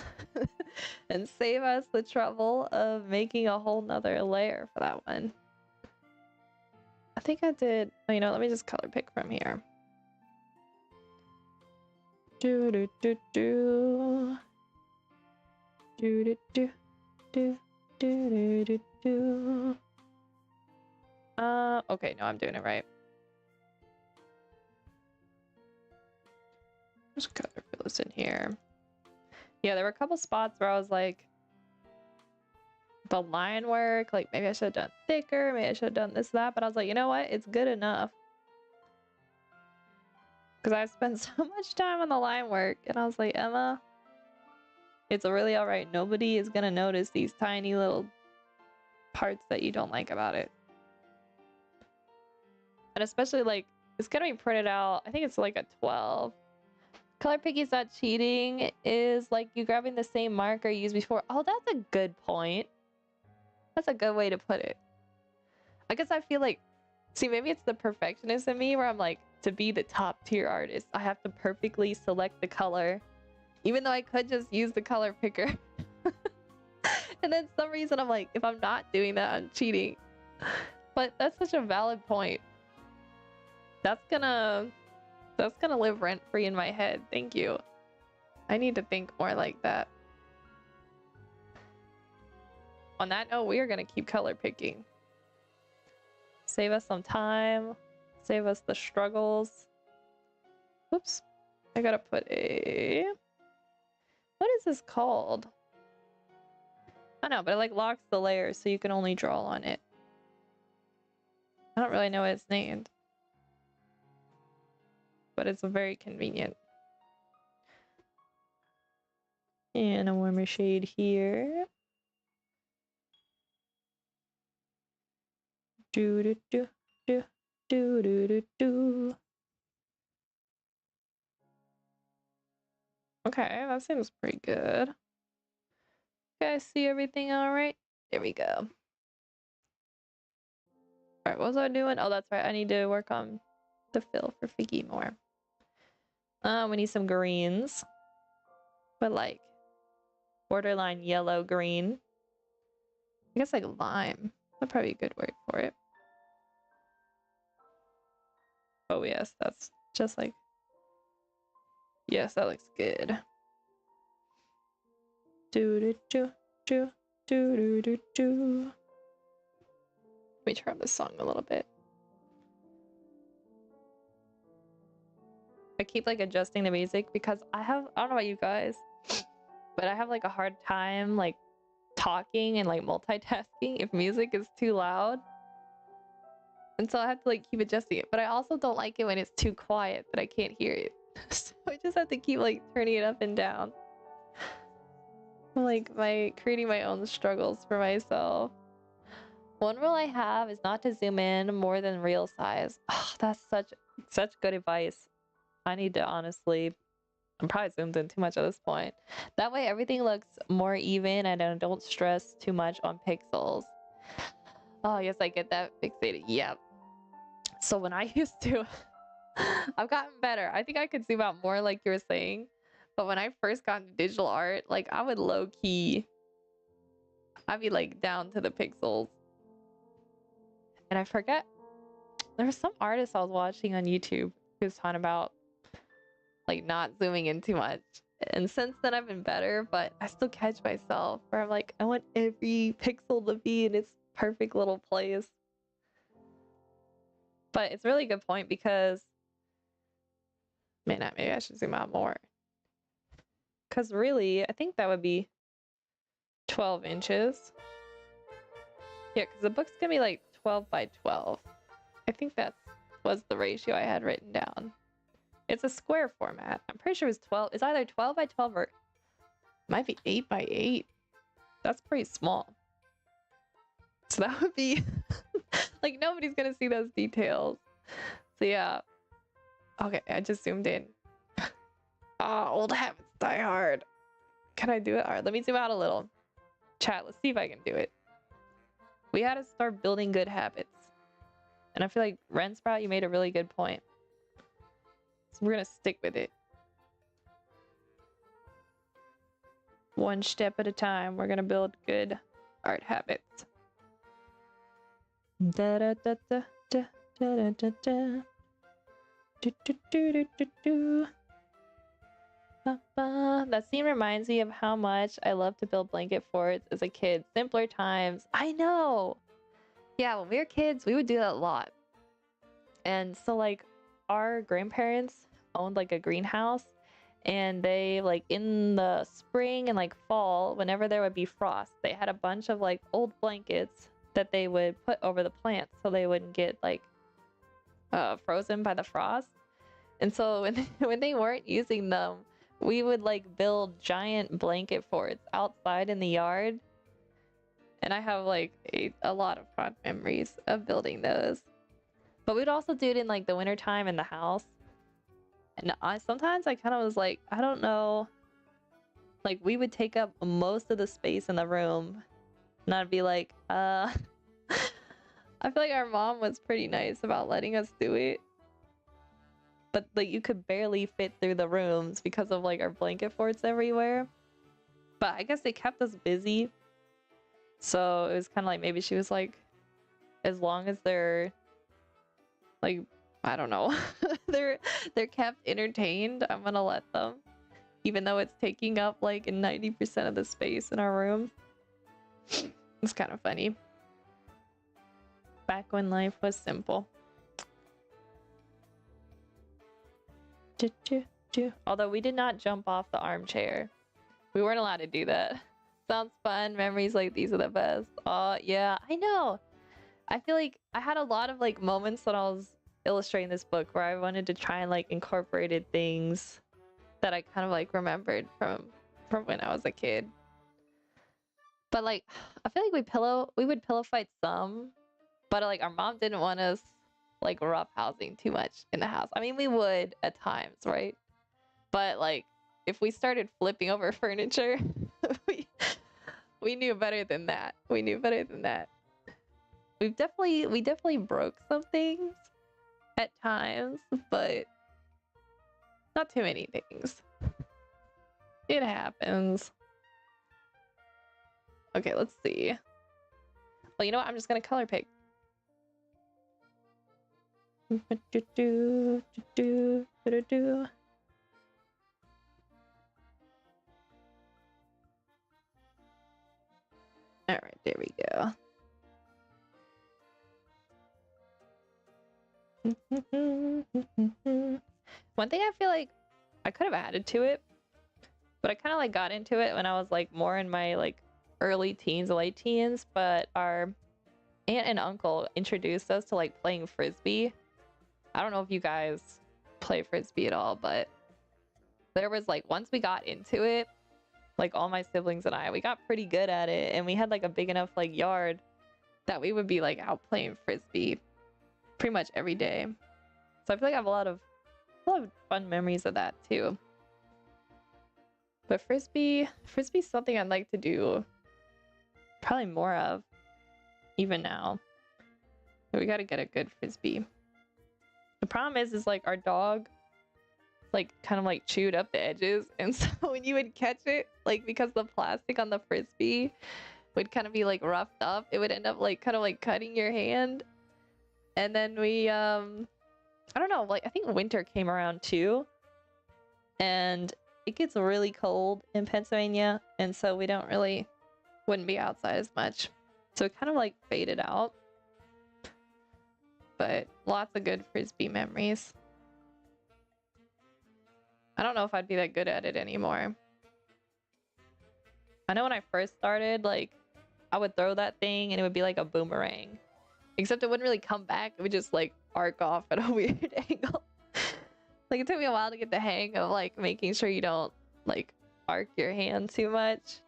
and save us the trouble of making a whole nother layer for that one. I think I did... Oh, you know, let me just color pick from here. Do do do do. Do do do do do do do. Okay, no, I'm doing it right. Just color fill this in here. Yeah, there were a couple spots where I was like, the line work, like maybe I should have done thicker, maybe I should have done this, that, but I was like, you know what? It's good enough. Because I spent so much time on the line work, and I was like, Emma, it's really alright. Nobody is gonna notice these tiny little parts that you don't like about it. And especially like, it's gonna be printed out, I think it's like a 12. Color picking's not cheating, is like you grabbing the same marker you used before. Oh, that's a good point. That's a good way to put it. I guess I feel like, see, maybe it's the perfectionist in me where I'm like, to be the top tier artist, I have to perfectly select the color, even though I could just use the color picker. And then some reason I'm like, if I'm not doing that, I'm cheating. But that's such a valid point. That's gonna live rent-free in my head. Thank you. I need to think more like that. On that note, we are gonna keep color picking. Save us some time. Save us the struggles. Whoops. I gotta put a... What is this called? I know, but it like locks the layers so you can only draw on it. I don't really know what it's named. But it's very convenient. And a warmer shade here. Do do do do do do do do. Okay, that seems pretty good. You guys see everything all right? There we go. All right, what was I doing? Oh, that's right. I need to work on the fill for Figgy more. We need some greens. But like borderline yellow green. I guess like lime. That'd probably be a good word for it. Oh yes, that's just like... Yes, that looks good. Do do do do do do do do. Let me turn up this song a little bit. I keep like adjusting the music because I don't know about you guys, but I have like a hard time like talking and like multitasking if music is too loud. And so I have to like keep adjusting it. But I also don't like it when it's too quiet that I can't hear it. So I just have to keep like turning it up and down. Like creating my own struggles for myself. One rule I have is not to zoom in more than real size. Oh, that's such good advice. I need to honestly... I'm probably zoomed in too much at this point. That way everything looks more even and I don't stress too much on pixels. Oh, yes, I get that fixated. Yep. So when I used to... I've gotten better. I think I could zoom out more like you were saying. But when I first got into digital art, like I would low-key... I'd be like down to the pixels. And I forget... There was some artist I was watching on YouTube who was talking about like not zooming in too much. And since then I've been better, but I still catch myself where I'm like, I want every pixel to be in its perfect little place. But it's a really good point because, man, maybe I should zoom out more. Because really, I think that would be 12 inches. Yeah, because the book's gonna be like 12 by 12. I think that was the ratio I had written down. It's a square format. I'm pretty sure it was 12. It's either 12 by 12 or it might be 8 by 8. That's pretty small. So that would be like nobody's gonna see those details. So yeah. Okay, I just zoomed in. Ah, old habits die hard. Can I do it? All right, let me zoom out a little. Chat, let's see if I can do it. We had to start building good habits. And I feel like Ren Sprout, you made a really good point. So we're gonna stick with it. One step at a time, we're gonna build good art habits. Da da da da da da da da. Do do do do do do. That scene reminds me of how much I loved to build blanket forts as a kid. Simpler times. I know! Yeah, when we were kids, we would do that a lot. And so, like, our grandparents owned, like, a greenhouse. And they, like, in the spring and, like, fall, whenever there would be frost, they had a bunch of, like, old blankets that they would put over the plants so they wouldn't get, like, frozen by the frost. And so when they weren't using them, we would like build giant blanket forts outside in the yard. And I have like a lot of fond memories of building those. But we'd also do it in like the wintertime in the house. And sometimes I kind of was like, I don't know. Like we would take up most of the space in the room. And I'd be like, I feel like our mom was pretty nice about letting us do it. But like you could barely fit through the rooms because of like our blanket forts everywhere. But I guess they kept us busy. So it was kind of like maybe she was like, as long as they're like, I don't know, they're kept entertained, I'm gonna let them. Even though it's taking up like 90% of the space in our room. It's kind of funny. Back when life was simple. Although we did not jump off the armchair. We weren't allowed to do that. Sounds fun. Memories like these are the best. Oh, yeah, I know. I feel like I had a lot of like moments when I was illustrating this book where I wanted to try and like incorporated things that I kind of like remembered from when I was a kid. But like I feel like we would pillow fight some, but like our mom didn't want us like rough housing too much in the house. I mean, we would at times, right? But like if we started flipping over furniture, we knew better than that. We knew better than that. We definitely broke some things at times, but not too many things. It happens. Okay, let's see. Well, you know what? I'm just gonna color pick. All right, there we go. One thing I feel like I could have added to it, but I kind of like got into it when I was like more in my like early teens, late teens, but our aunt and uncle introduced us to like playing frisbee. I don't know if you guys play frisbee at all, but there was like once we got into it, like all my siblings and we got pretty good at it, and we had like a big enough like yard that we would be like out playing frisbee pretty much every day. So I feel like I have a lot of fun memories of that too. But frisbee's something I'd like to do probably more of even now. But we got to get a good frisbee. The problem is like our dog like kind of like chewed up the edges, and so when you would catch it, like because the plastic on the frisbee would kind of be like roughed up, it would end up like kind of like cutting your hand. And then we I don't know, like I think winter came around too, and it gets really cold in Pennsylvania, and so we wouldn't be outside as much. So it kind of like faded out. But lots of good Frisbee memories. I don't know if I'd be that good at it anymore. I know when I first started, like, I would throw that thing and it would be like a boomerang. Except it wouldn't really come back. It would just like arc off at a weird angle. Like, it took me a while to get the hang of like making sure you don't like arc your hand too much.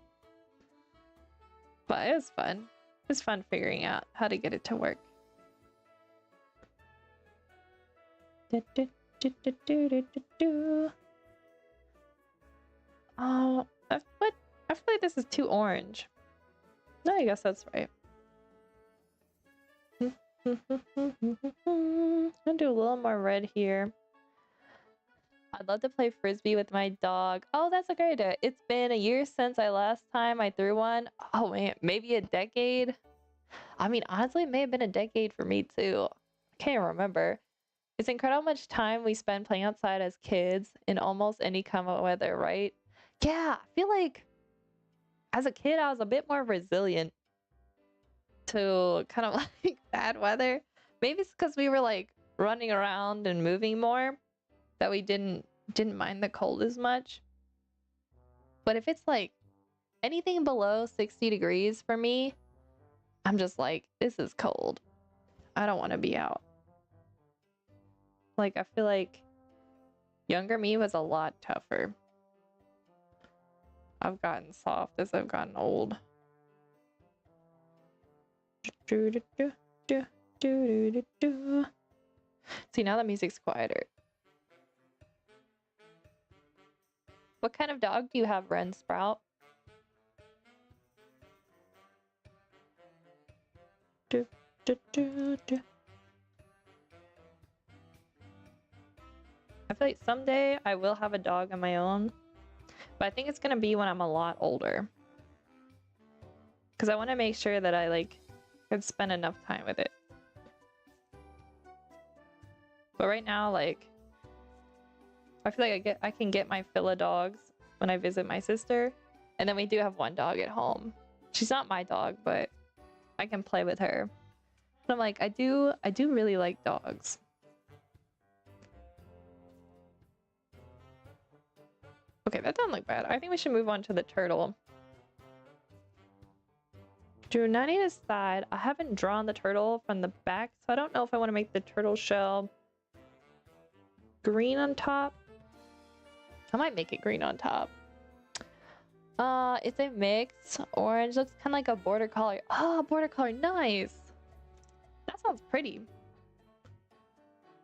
But it was fun. It was fun figuring out how to get it to work. Oh, what? I feel like this is too orange. No, I guess that's right. I'll do a little more red here. I'd love to play Frisbee with my dog. Oh, that's a great idea. It's been a year since last time I threw one. Oh man, maybe a decade. I mean, honestly, it may have been a decade for me too. I can't remember. It's incredible how much time we spend playing outside as kids in almost any kind of weather, right? Yeah, I feel like as a kid, I was a bit more resilient to kind of like bad weather. Maybe it's because we were like running around and moving more that we didn't mind the cold as much. But if it's like anything below 60 degrees for me, I'm just like, this is cold. I don't want to be out. Like, I feel like younger me was a lot tougher. I've gotten soft as I've gotten old. See, now the music's quieter. What kind of dog do you have, Ren Sprout? I feel like someday I will have a dog of my own, but I think it's gonna be when I'm a lot older. Because I want to make sure that I like can spend enough time with it. But right now, like, I feel like I can get my fill of dogs when I visit my sister, and then we do have one dog at home. She's not my dog, but I can play with her. But I'm like, I do really like dogs. Okay, that doesn't look bad. I think we should move on to the turtle. Drew 90 to the side. I haven't drawn the turtle from the back, so I don't know if I want to make the turtle shell green on top. I might make it green on top. It's a mix. Orange looks kind of like a border collie. Oh, border collie, nice. That sounds pretty.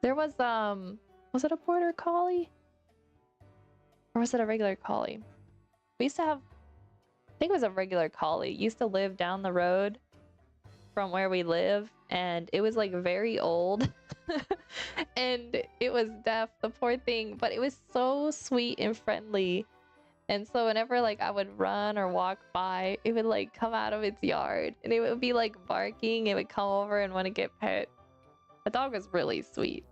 There was it a border collie? Or was it a regular collie? We used to have, I think it was a regular collie. It used to live down the road from where we live, and it was like very old. And it was deaf, the poor thing, but it was so sweet and friendly. And so whenever like I would run or walk by, it would like come out of its yard and it would be like barking. It would come over and want to get pet. The dog was really sweet.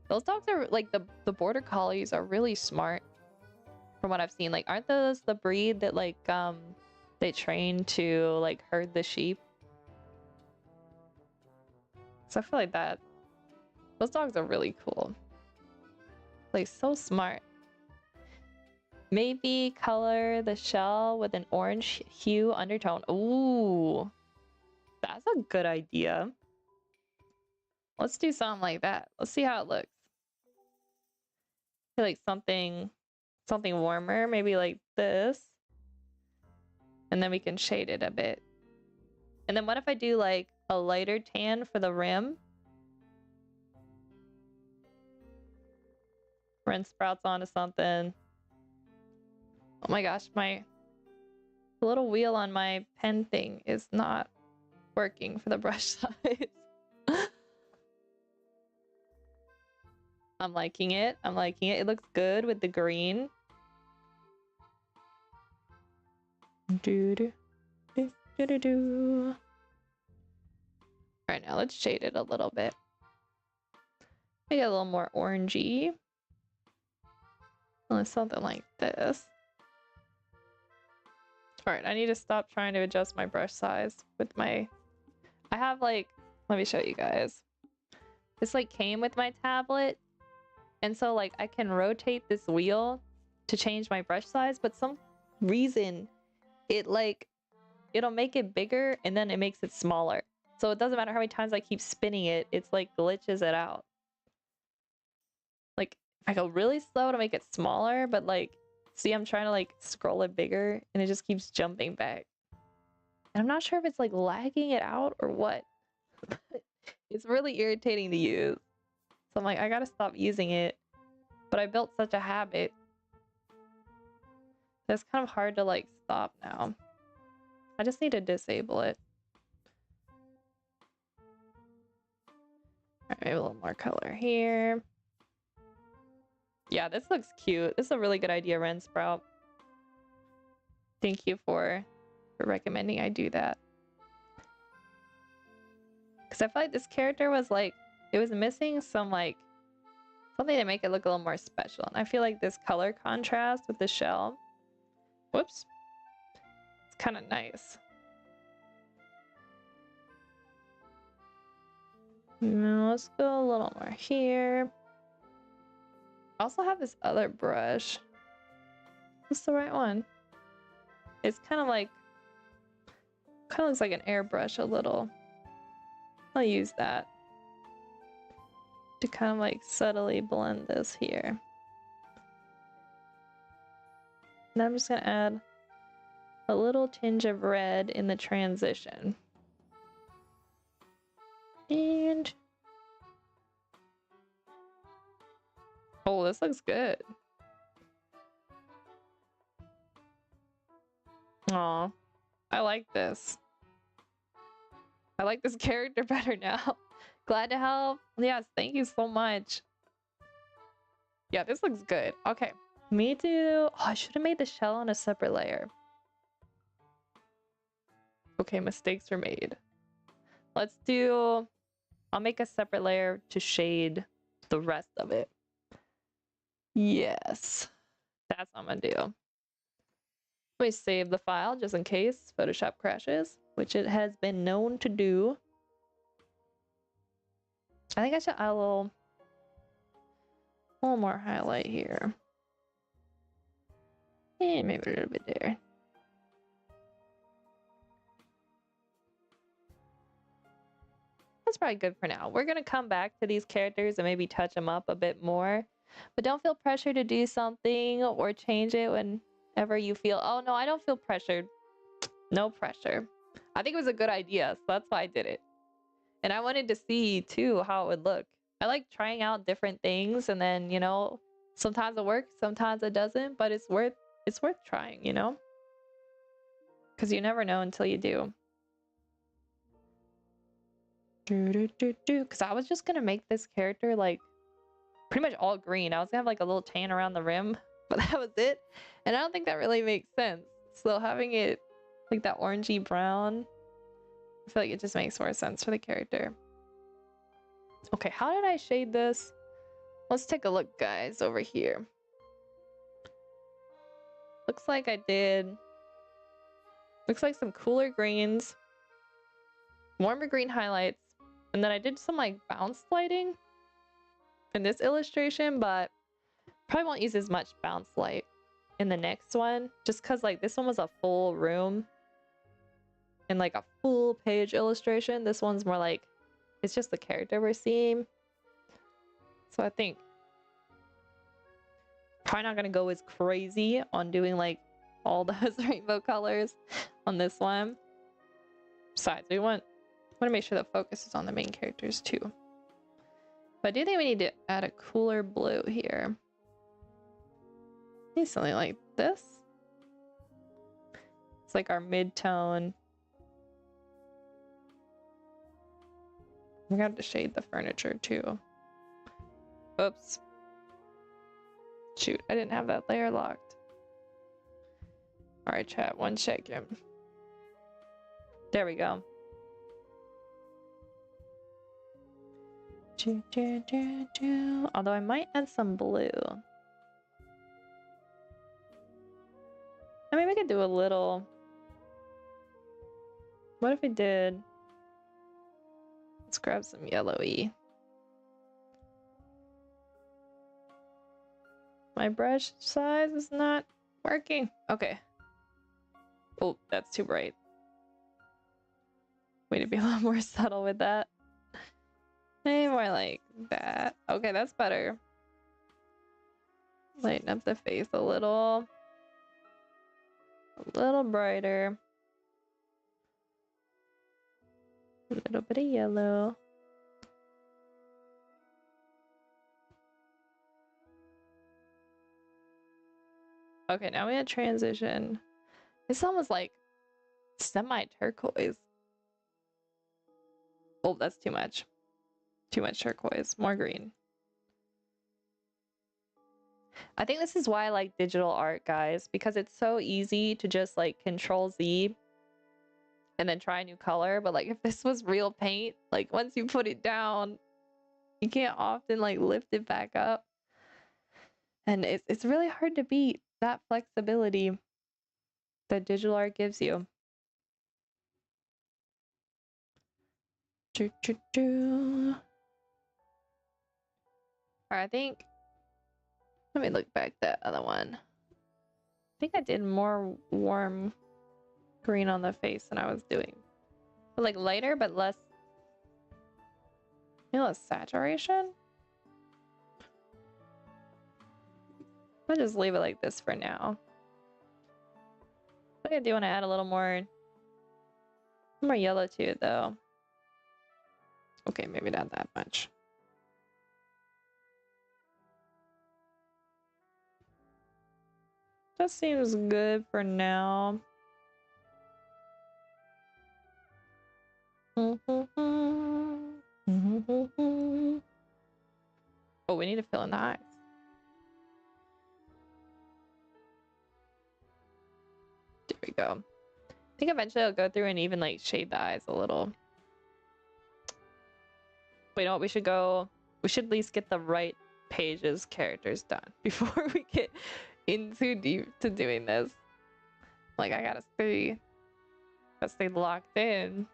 Those dogs are like the border collies are really smart from what I've seen. Like, aren't those the breed that like they train to like herd the sheep? So I feel like that those dogs are really cool. Like, so smart. Maybe color the shell with an orange hue undertone. Ooh, that's a good idea. Let's do something like that. Let's see how it looks. I feel like something warmer, maybe like this. And then we can shade it a bit. And then what if I do like a lighter tan for the rim? Ren Sprout's onto something. Oh my gosh, the little wheel on my pen thing is not working for the brush size. I'm liking it. I'm liking it. It looks good with the green. Alright, now let's shade it a little bit. Make it a little more orangey. Something like this. Alright, I need to stop trying to adjust my brush size with my... I have like... Let me show you guys. This like came with my tablet. And so like I can rotate this wheel to change my brush size, but some reason it like... It'll make it bigger and then it makes it smaller. So it doesn't matter how many times I keep spinning it, it's like glitches it out. Like I go really slow to make it smaller, but like... See, I'm trying to like scroll it bigger and it just keeps jumping back. And I'm not sure if it's like lagging it out or what. It's really irritating to use. So I'm like, I gotta stop using it. But I built such a habit. It's kind of hard to like stop now. I just need to disable it. Alright, maybe a little more color here. Yeah, this looks cute. This is a really good idea, Ren Sprout. Thank you for recommending I do that. Because I feel like this character was like, it was missing some like, something to make it look a little more special. And I feel like this color contrast with the shell, whoops, it's kind of nice. Let's go a little more here. I also have this other brush. Is this the right one? It's kind of looks like an airbrush a little. I'll use that to kind of like subtly blend this here. Now I'm just gonna add a little tinge of red in the transition. And oh, this looks good. Aw, I like this. I like this character better now. Glad to help. Yes, thank you so much. Yeah, this looks good. Okay, me too. Oh, I should have made the shell on a separate layer. Okay, mistakes were made. Let's do... I'll make a separate layer to shade the rest of it. Yes. That's what I'm gonna do. Let me save the file just in case Photoshop crashes, which it has been known to do. I think I should add a little more highlight here. And maybe a little bit there. That's probably good for now. We're gonna come back to these characters and maybe touch them up a bit more. But don't feel pressure to do something or change it whenever you feel, oh no, I don't feel pressured. No pressure. I think it was a good idea, so that's why I did it. And I wanted to see too how it would look. I like trying out different things and then, you know, sometimes it works, sometimes it doesn't, but it's worth trying, you know? Because you never know until you do. Because I was just gonna make this character like pretty much all green. I was gonna have like a little tan around the rim, but that was it. And I don't think that really makes sense. So having it like that orangey brown, I feel like it just makes more sense for the character. Okay, how did I shade this? Let's take a look, guys, over here. Looks like I did... Looks like some cooler greens, warmer green highlights, and then I did some like bounce lighting in this illustration, but probably won't use as much bounce light in the next one, just because like this one was a full room and like a full page illustration. This one's more like it's just the character we're seeing. So I think probably not gonna go as crazy on doing like all those rainbow colors on this one. Besides, we want to make sure the focus is on the main characters too. But I do think we need to add a cooler blue here. Maybe something like this. It's like our mid-tone. We got to shade the furniture too. Oops. Shoot, I didn't have that layer locked. Alright, chat, 1 second. There we go. Although I might add some blue. I mean, we could do a little. What if we did? Let's grab some yellowy. My brush size is not working. Okay. Oh, that's too bright. Way to be a lot more subtle with that. Maybe more like that. Okay, that's better. Lighten up the face a little. A little brighter. A little bit of yellow. Okay, now we had transition. It's almost like semi-turquoise. Oh, that's too much. Too much turquoise. More green. I think this is why I like digital art, guys, because it's so easy to just like Control Z and then try a new color. But like if this was real paint, like once you put it down, you can't often like lift it back up. And it's really hard to beat that flexibility that digital art gives you. All right, I think, let me look back that other one. I think I did more warm green on the face than I was doing. But like lighter, but less, less saturation. I'll just leave it like this for now. I think I do want to add a little more yellow to it though. Okay, maybe not that much. That seems good for now. Oh, we need to fill in the eyes. There we go. I think eventually I'll go through and even like shade the eyes a little. But you know what? We should at least get the right pages characters done before we get in too deep to doing this. Like I gotta stay locked in.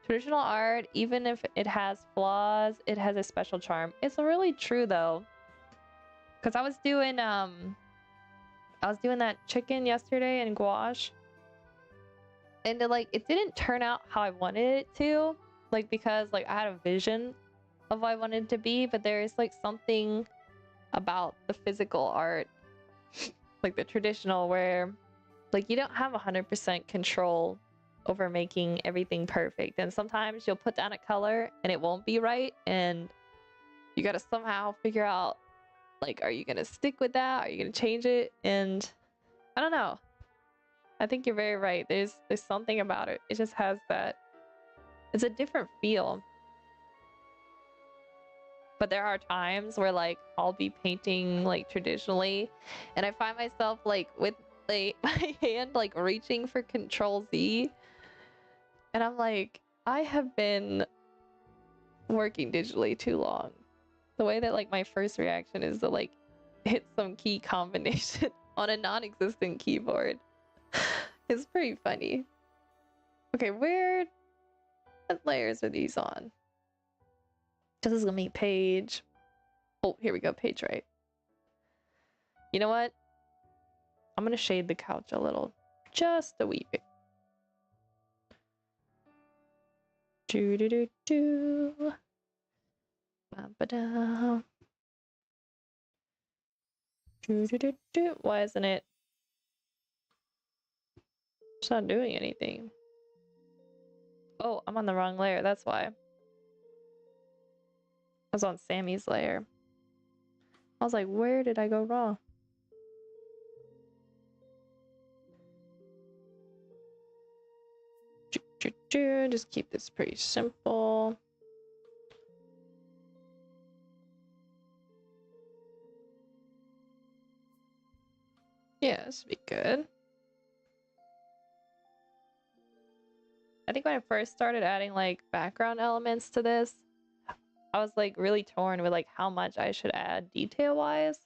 Traditional art, even if it has flaws, it has a special charm. It's really true though. Cause I was doing that chicken yesterday in gouache. And it didn't turn out how I wanted it to. Like because like I had a vision of what I wanted it to be, but there's like something about the physical art, like the traditional, where like you don't have 100% control over making everything perfect. And sometimes you'll put down a color and it won't be right, and you gotta somehow figure out like, are you gonna stick with that? Are you gonna change it? And I don't know. I think you're very right. There's something about it. It just has that. It's a different feel. But there are times where like I'll be painting like traditionally, and I find myself like with my hand like reaching for Control Z, and I'm like, I have been working digitally too long. The way that like my first reaction is to like hit some key combination on a non-existent keyboard. It's pretty funny. Okay, what layers are these on? This is gonna be page. Oh, here we go, page right. You know what? I'm gonna shade the couch a little. Just a wee bit. Do-do-do-do. Ba-ba-da. Do-do-do-do. Why isn't it? It's not doing anything. Oh, I'm on the wrong layer, that's why. I was on Sammy's layer. I was like, where did I go wrong? Just keep this pretty simple. Yeah, this would be good. I think when I first started adding like background elements to this, I was like really torn with like how much I should add detail wise.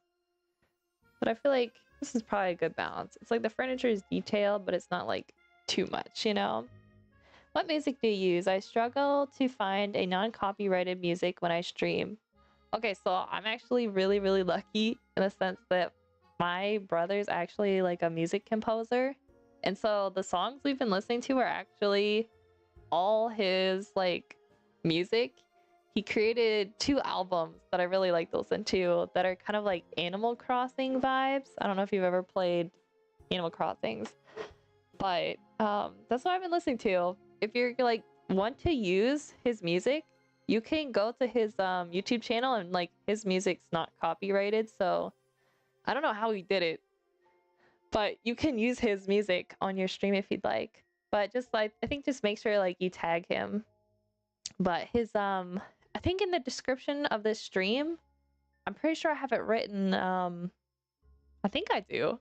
But I feel like this is probably a good balance. It's like the furniture is detailed, but it's not like too much, you know? What music do you use? I struggle to find a non-copyrighted music when I stream. Okay, so I'm actually really, really lucky in the sense that my brother's actually like a music composer. And so the songs we've been listening to are actually all his like music. He created 2 albums that I really like to listen to that are kind of like Animal Crossing vibes. I don't know if you've ever played Animal Crossings, but that's what I've been listening to. If you're like want to use his music, you can go to his YouTube channel, and like his music's not copyrighted, so I don't know how he did it, but you can use his music on your stream if you'd like. But just like I think just make sure like you tag him. But his I think in the description of this stream, I'm pretty sure I have it written. I think I do.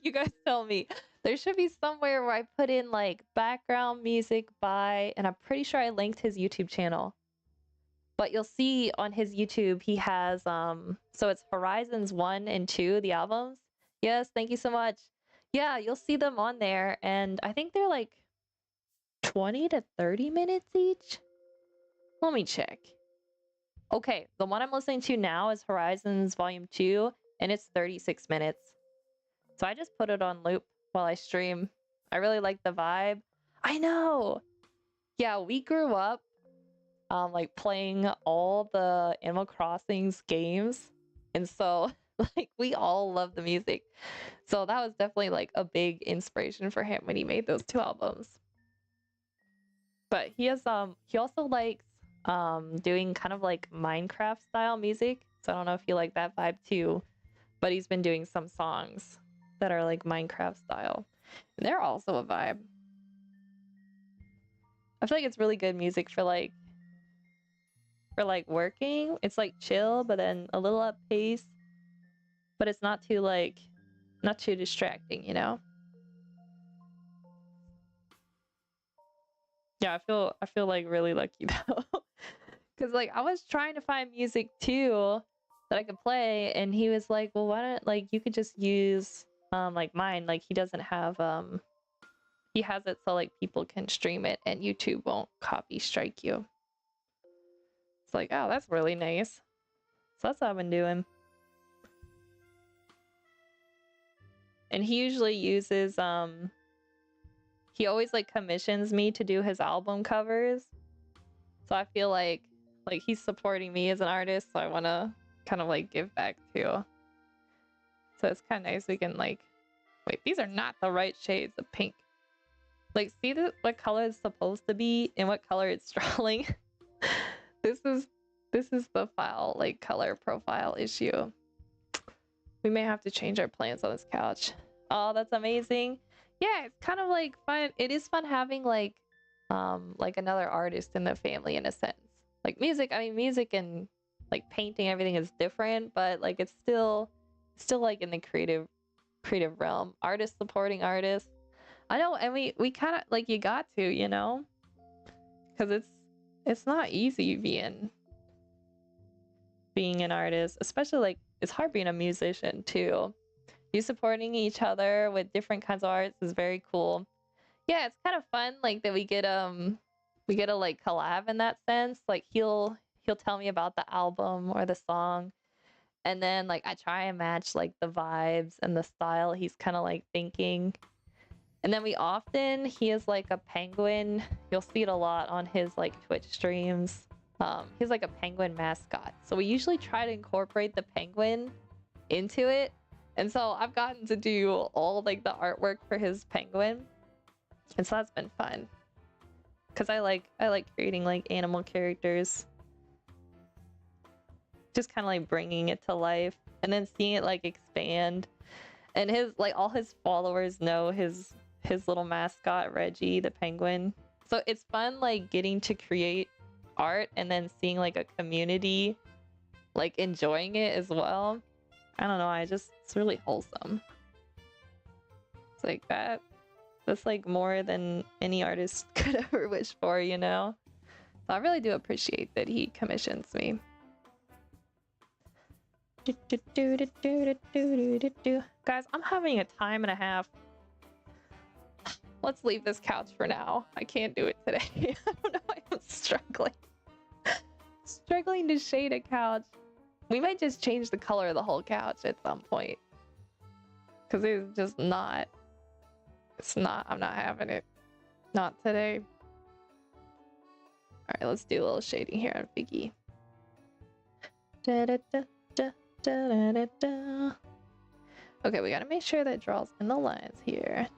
You guys tell me. There should be somewhere where I put in like background music by, and I'm pretty sure I linked his YouTube channel. But you'll see on his YouTube he has so it's Horizons 1 and 2, the albums. Yes, thank you so much. Yeah, you'll see them on there, and I think they're like 20 to 30 minutes each. Let me check. Okay, the one I'm listening to now is Horizons Volume 2, and it's 36 minutes. So I just put it on loop while I stream. I really like the vibe. I know! Yeah, we grew up like playing all the Animal Crossings games. And so like we all love the music. So that was definitely like a big inspiration for him when he made those 2 albums. But he also likes doing kind of like Minecraft style music. So I don't know if you like that vibe too, but he's been doing some songs that are like Minecraft style. And they're also a vibe. I feel like it's really good music for like working. It's like chill, but then a little up pace, but it's not too distracting, you know? Yeah, I feel like really lucky though. Cause like I was trying to find music too that I could play, and he was like, well, why don't like you could just use like mine. Like he doesn't have he has it so like people can stream it and YouTube won't copy strike you. It's like, oh, that's really nice. So that's what I've been doing. And he usually uses he always like commissions me to do his album covers. So I feel like he's supporting me as an artist, so I want to kind of like give back too. So it's kind of nice we can like wait, these are not the right shades of pink. Like see what color it's supposed to be and what color it's drawing. This is the file like color profile issue. We may have to change our plans on this couch. Oh, that's amazing. Yeah, it's kind of like fun. It is fun having like another artist in the family in a sense. Like music, I mean music and like painting, everything is different, but like it's still like in the creative realm. Artists supporting artists. I know, and we kind of like you got to, you know? Cuz it's not easy being an artist, especially like it's hard being a musician too. You supporting each other with different kinds of arts is very cool. Yeah, it's kind of fun like that we get to like collab in that sense. Like he'll tell me about the album or the song, and then like I try and match like the vibes and the style he's kind of like thinking. And then he has like a penguin. You'll see it a lot on his like Twitch streams. He's like a penguin mascot. So we usually try to incorporate the penguin into it. And so I've gotten to do all like the artwork for his penguin. And so that's been fun. Cause I like creating like animal characters. Just kind of like bringing it to life and then seeing it like expand. And his like all his followers know his little mascot Reggie the penguin. So it's fun like getting to create art and then seeing like a community like enjoying it as well. I don't know, it's really wholesome. It's like that's like more than any artist could ever wish for, you know? So I really do appreciate that he commissions me. Guys, I'm having a time and a half. Let's leave this couch for now. I can't do it today. I don't know why I'm struggling. Struggling to shade a couch. We might just change the color of the whole couch at some point. Because it's just not. It's not. I'm not having it. Not today. Alright, let's do a little shading here on Figgy. Okay, we gotta make sure that draws in the lines here.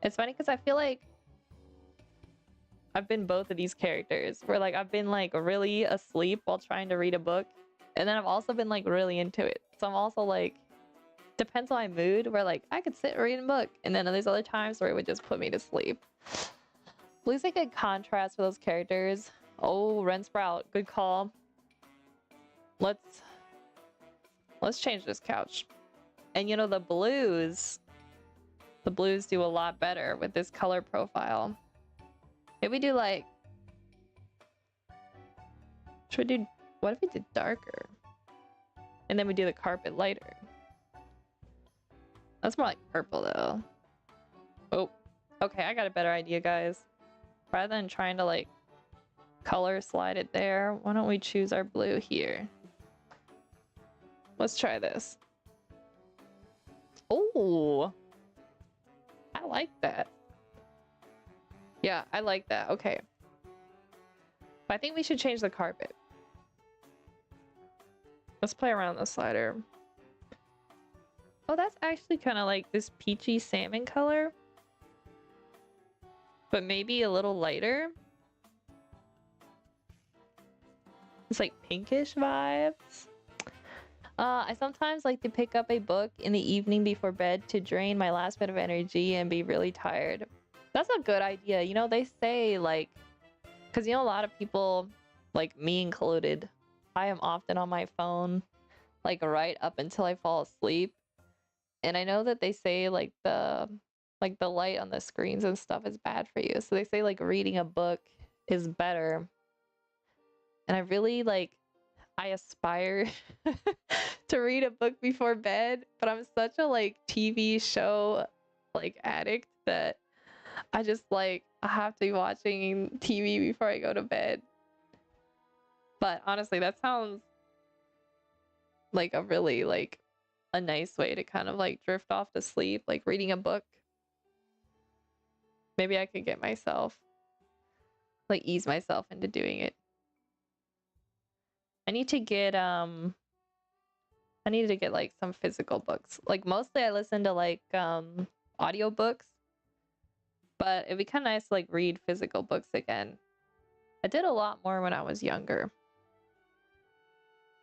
It's funny because I feel like I've been both of these characters where like I've been like really asleep while trying to read a book, and then I've also been like really into it. So I'm also like, depends on my mood, where like I could sit and read a book, and then there's other times where it would just put me to sleep. At least I could contrast for those characters. Oh, Ren Sprout, good call. Let's change this couch. And you know, the blues do a lot better with this color profile. If we do like, what if we did darker? And then we do the carpet lighter. That's more like purple though. Oh, okay, I got a better idea, guys. Rather than trying to like color slide it there, why don't we choose our blue here? Let's try this. Oh, I like that. Yeah, I like that. Okay. But I think we should change the carpet. Let's play around the slider. Oh, that's actually kind of like this peachy salmon color. But maybe a little lighter. It's like pinkish vibes. I sometimes like to pick up a book in the evening before bed to drain my last bit of energy and be really tired. That's a good idea. You know, they say like, because you know, a lot of people, like me included, I am often on my phone, like right up until I fall asleep. And I know that they say like the light on the screens and stuff is bad for you. So they say like reading a book is better. And I really like, I aspire to read a book before bed, but I'm such a like TV show like addict that I just like, I have to be watching TV before I go to bed. But honestly, that sounds like a really like a nice way to kind of like drift off to sleep, like reading a book. Maybe I could get myself, like ease myself into doing it. I need to get like some physical books. Like mostly I listen to like audiobooks, but it'd be kind of nice to like read physical books again. I did a lot more when I was younger.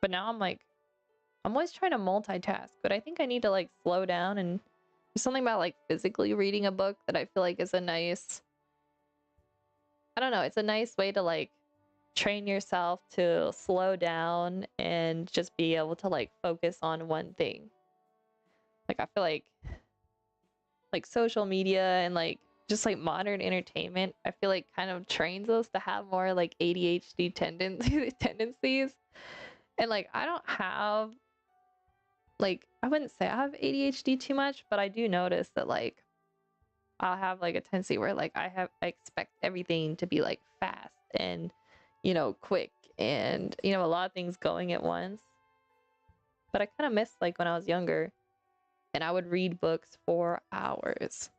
But now I'm like, I'm always trying to multitask, but I think I need to like slow down, and there's something about like physically reading a book that I feel like is a nice, I don't know, it's a nice way to like train yourself to slow down and just be able to like focus on one thing. Like I feel like social media and like just like modern entertainment, I feel like kind of trains us to have more like ADHD tendencies. And like I don't have, like, I wouldn't say I have ADHD too much, but I do notice that like I'll have like a tendency where like I expect everything to be like fast and, you know, quick and, you know, a lot of things going at once. But I kind of miss like when I was younger and I would read books for hours.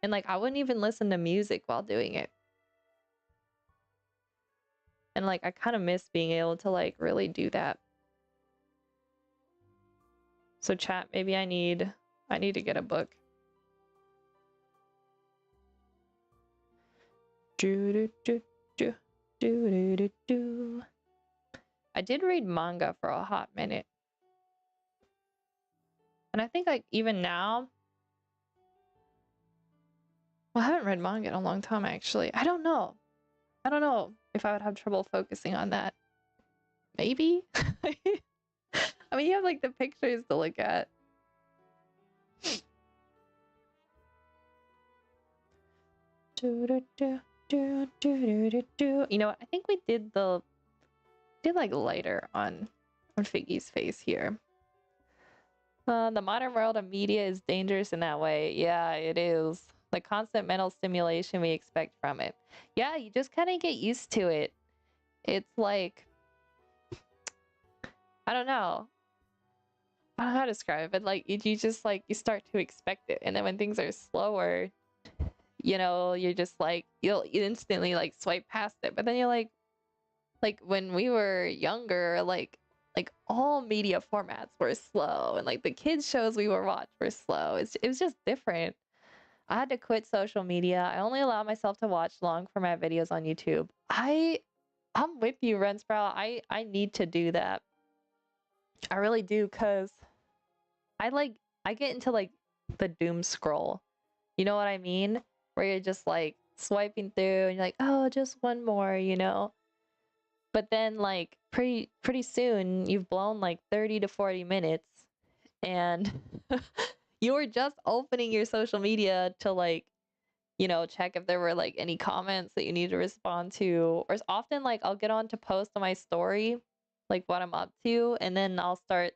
And like I wouldn't even listen to music while doing it. And like I kind of miss being able to like really do that. So chat, maybe I need to get a book. I did read manga for a hot minute. And I think like even now, well, I haven't read manga in a long time actually. I don't know if I would have trouble focusing on that. Maybe? I mean, you have like the pictures to look at. You know what? I think we did like lighter on Figgy's face here. The modern world of media is dangerous in that way. Yeah, it is. The constant mental stimulation we expect from it. Yeah, you just kind of get used to it. It's like, I don't know. I don't know how to describe it, but like you just like you start to expect it. And then when things are slower, you know, you're just like you'll instantly like swipe past it. But then you're like when we were younger, like all media formats were slow, and like the kids shows we were watch were slow. It was just different. I had to quit social media. I only allow myself to watch long format videos on YouTube. I'm with you, Rensprout. I need to do that. I really do, cause I get into like the doom scroll. You know what I mean? Where you're just like swiping through and you're like, oh, just one more, you know? But then like pretty soon you've blown like 30 to 40 minutes and you were just opening your social media to like, you know, check if there were like any comments that you need to respond to. Or it's often like I'll get on to post on my story like what I'm up to, and then I'll start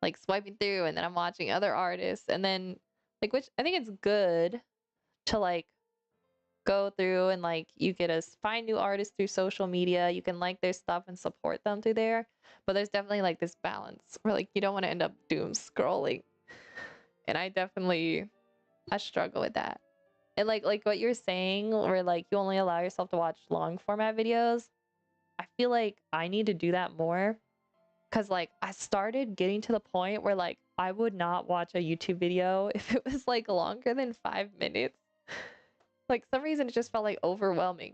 like swiping through, and then I'm watching other artists, and then like, which I think it's good to like go through and like you get to find new artists through social media. You can like their stuff and support them through there. But there's definitely like this balance where like you don't want to end up doom scrolling. And I struggle with that. And like what you're saying, where like you only allow yourself to watch long format videos, I feel like I need to do that more. Cause like I started getting to the point where like I would not watch a YouTube video if it was like longer than 5 minutes. Like some reason it just felt like overwhelming.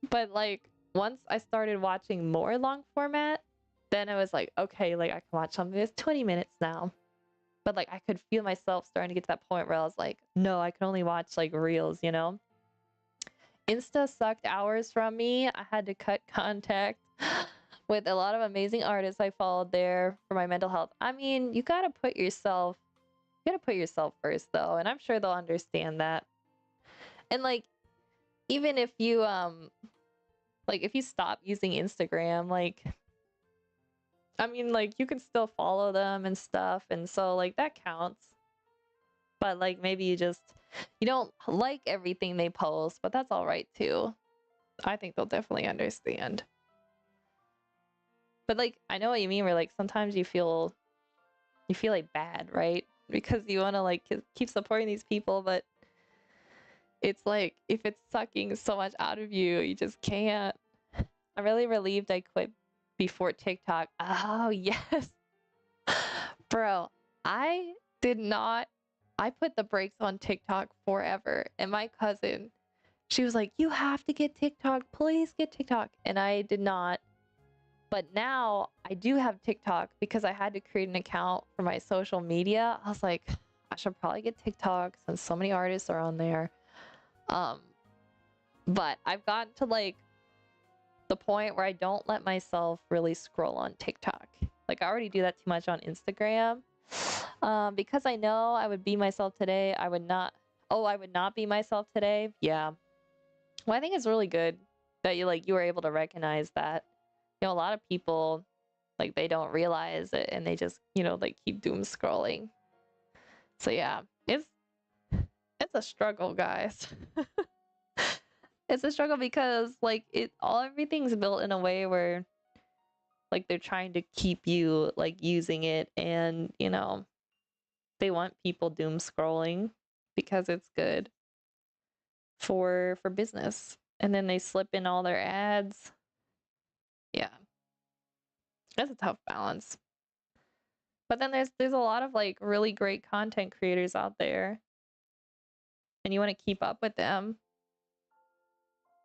But like once I started watching more long format, then I was like, okay, like I can watch something that's 20 minutes now. But like I could feel myself starting to get to that point where I was like, no, I can only watch like reels, you know? Insta sucked hours from me. I had to cut contact with a lot of amazing artists I followed there for my mental health. I mean, you gotta put yourself first though, and I'm sure they'll understand that. And like even if you like if you stop using Instagram, like I mean like you can still follow them and stuff, and so like that counts. But like maybe you don't like everything they post, but that's all right too. I think they'll definitely understand. But like I know what you mean, where like sometimes you feel like bad, right? Because you want to like keep supporting these people, but it's like if it's sucking so much out of you, you just can't. I'm really relieved I quit before TikTok. Oh, yes. Bro, I did not. I put the brakes on TikTok forever. And my cousin, she was like, you have to get TikTok. Please get TikTok. And I did not. But now I do have TikTok because I had to create an account for my social media. I was like, I should probably get TikTok since so many artists are on there. But I've gotten to like the point where I don't let myself really scroll on TikTok. Like I already do that too much on Instagram. Because I know I would be myself today. I would not. Oh, I would not be myself today. Yeah. Well, I think it's really good that you were able to recognize that. You know, a lot of people like they don't realize it and they just, you know, like keep doom scrolling. So yeah, it's a struggle, guys. It's a struggle because like everything's built in a way where like they're trying to keep you like using it, and you know, they want people doom scrolling because it's good for business. And then they slip in all their ads. Yeah. That's a tough balance. But then there's a lot of like really great content creators out there, and you want to keep up with them.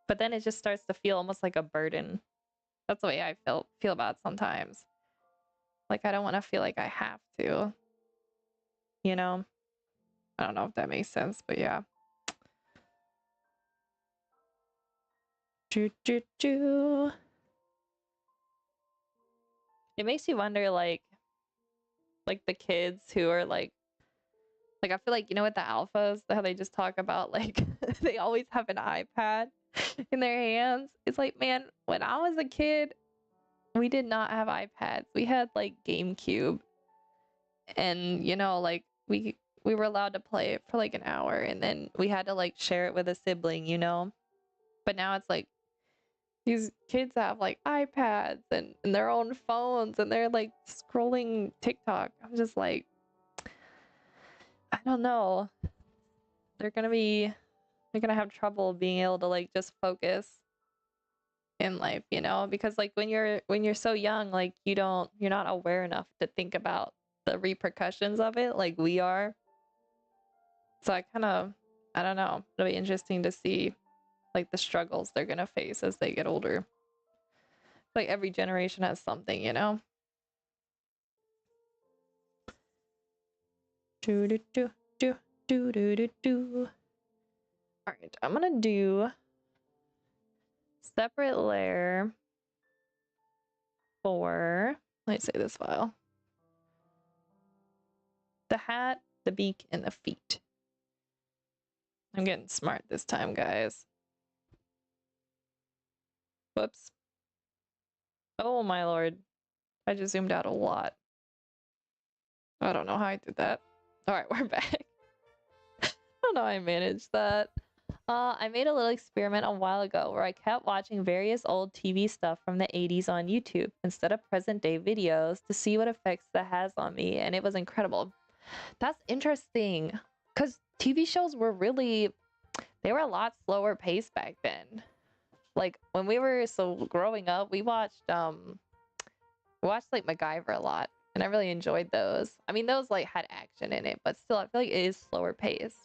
But then it just starts to feel almost like a burden. That's the way I feel about it sometimes. Like I don't want to feel like I have to. You know? I don't know if that makes sense, but yeah. Choo choo choo. It makes you wonder like the kids who are like Like, I feel like, you know, with the alphas, how they just talk about, like, they always have an iPad in their hands. It's like, man, when I was a kid, we did not have iPads. We had, like, GameCube. And, you know, like, we were allowed to play it for, like, an hour. And then we had to, like, share it with a sibling, you know? But now it's like, these kids have, like, iPads and their own phones. And they're, like, scrolling TikTok. I'm just like, I don't know. They're gonna have trouble being able to like just focus in life, you know, because like when you're so young, like you're not aware enough to think about the repercussions of it like we are. So I don't know, it'll be interesting to see like the struggles they're gonna face as they get older. Like every generation has something, you know. Do do do do do do do do. All right, I'm gonna do separate layer for, let's say this file. The hat, the beak, and the feet. I'm getting smart this time, guys. Whoops. Oh my lord. I just zoomed out a lot. I don't know how I did that. Alright, we're back. I don't know how I managed that. I made a little experiment a while ago where I kept watching various old TV stuff from the 80s on YouTube instead of present day videos to see what effects that has on me, and it was incredible. That's interesting, because TV shows were really, they were a lot slower paced back then. Like when we were growing up, we watched like MacGyver a lot, and I really enjoyed those. I mean, those like had action in it, but still, I feel like it is slower paced.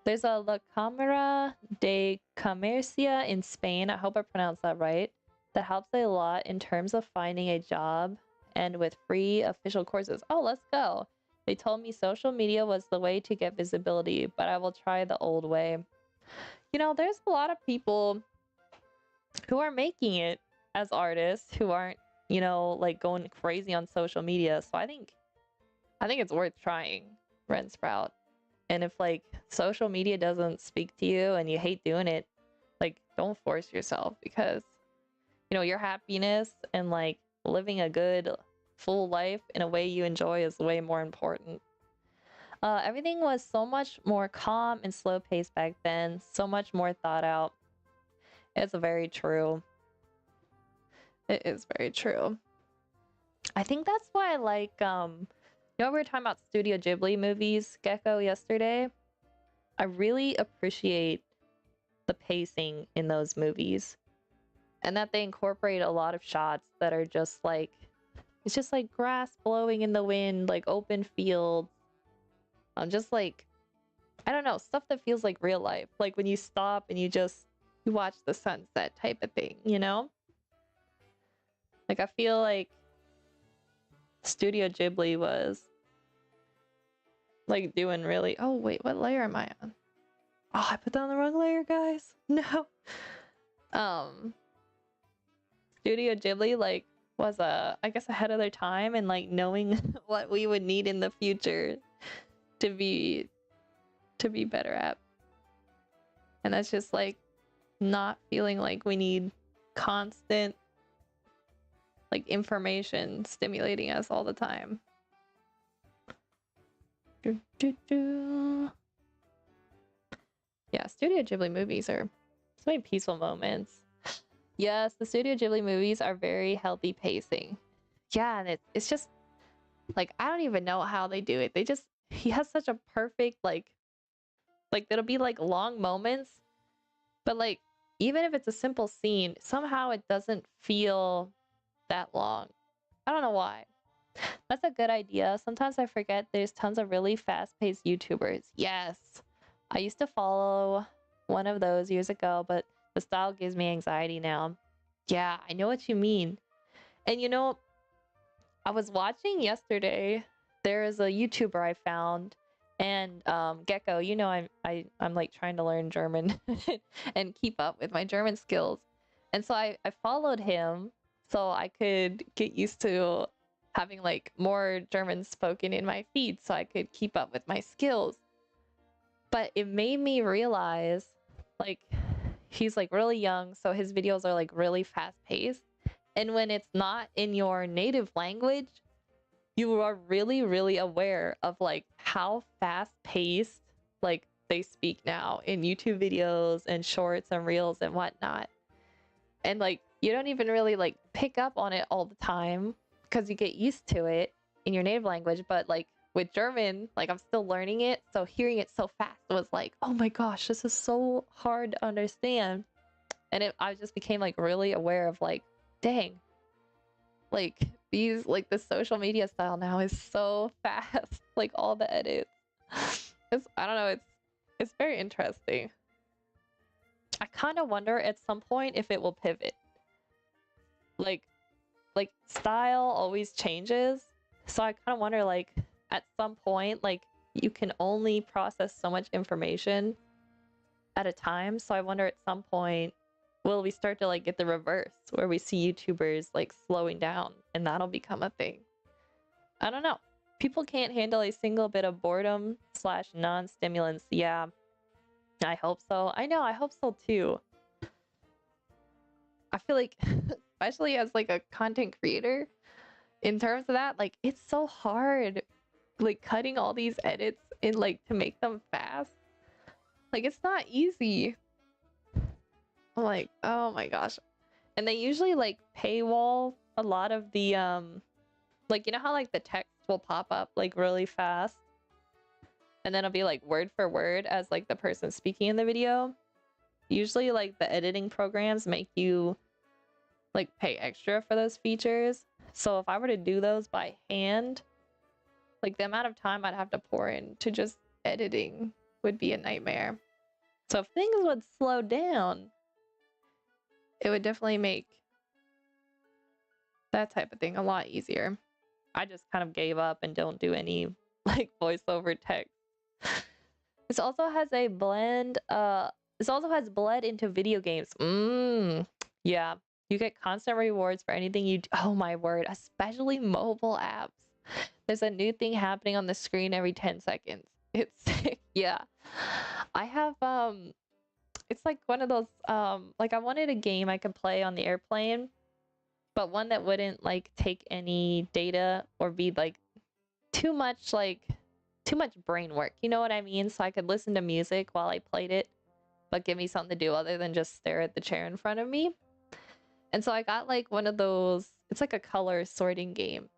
There's a La Cámara de Comercia in Spain. I hope I pronounced that right. That helps a lot in terms of finding a job and with free official courses. Oh, let's go. They told me social media was the way to get visibility, but I will try the old way. You know, there's a lot of people who are making it as artists who aren't, you know, like going crazy on social media. So I think it's worth trying, Ren Sprout. And if like social media doesn't speak to you and you hate doing it, like don't force yourself, because you know your happiness and like living a good full life in a way you enjoy is way more important. Everything was so much more calm and slow paced back then, so much more thought out. It's very true. It is very true. I think that's why I like you know, we were talking about Studio Ghibli movies, Gecko, yesterday. I really appreciate the pacing in those movies, and that they incorporate a lot of shots that are just like, it's just like grass blowing in the wind, like open fields. Just like, I don't know, stuff that feels like real life. Like when you stop and you watch the sunset type of thing, you know? Like I feel like Studio Ghibli was like doing really, oh wait, what layer am I on? Oh, I put down the wrong layer, guys. No. Studio Ghibli like was I guess ahead of their time, and like knowing what we would need in the future to be better at. And that's just like not feeling like we need constant like information stimulating us all the time. Yeah, Studio Ghibli movies are so many peaceful moments. Yes, the Studio Ghibli movies are very healthy pacing. Yeah, and it's just like I don't even know how they do it. He has such a perfect like it'll be like long moments, but like even if it's a simple scene, somehow it doesn't feel that long. I don't know why. That's a good idea. Sometimes I forget there's tons of really fast-paced YouTubers. Yes. I used to follow one of those years ago, but the style gives me anxiety now. Yeah, I know what you mean. And you know, I was watching yesterday, there is a YouTuber I found, and Gecko, you know, I'm like trying to learn German and keep up with my German skills. And so I followed him so I could get used to having like more German spoken in my feed so I could keep up with my skills. But it made me realize, like, he's like really young, so his videos are like really fast paced. And when it's not in your native language, you are really, really aware of like how fast paced like they speak now in YouTube videos and shorts and reels and whatnot. And like you don't even really like pick up on it all the time because you get used to it in your native language. But like with German, like I'm still learning it, so hearing it so fast was like, oh my gosh, this is so hard to understand. And I just became like really aware of like, dang, like these like the social media style now is so fast. Like all the edits, I don't know, it's very interesting. I kind of wonder at some point if it will pivot. Like style always changes, so I kind of wonder like at some point like you can only process so much information at a time. So I wonder at some point will we start to like get the reverse where we see YouTubers like slowing down and that'll become a thing. I don't know. People can't handle a single bit of boredom slash non-stimulants. Yeah, I hope so. I know, I hope so too. I feel like especially as like a content creator, in terms of that, like it's so hard like cutting all these edits and like to make them fast. Like it's not easy. I'm like, oh my gosh. And they usually like paywall a lot of the like you know how like the text will pop up like really fast and then it'll be like word for word as like the person speaking in the video. Usually like the editing programs make you like pay extra for those features. So if I were to do those by hand, like the amount of time I'd have to pour into just editing would be a nightmare. So if things would slow down, it would definitely make that type of thing a lot easier. I just kind of gave up and don't do any like voiceover text. This also has a blend, this also has bled into video games. Yeah. You get constant rewards for anything you do. Oh my word, especially mobile apps. There's a new thing happening on the screen every 10 seconds. It's sick. Yeah. I have it's like one of those like I wanted a game I could play on the airplane, but one that wouldn't like take any data or be like too much brain work. You know what I mean? So I could listen to music while I played it, but give me something to do other than just stare at the chair in front of me. And so I got like one of those, it's like a color sorting game.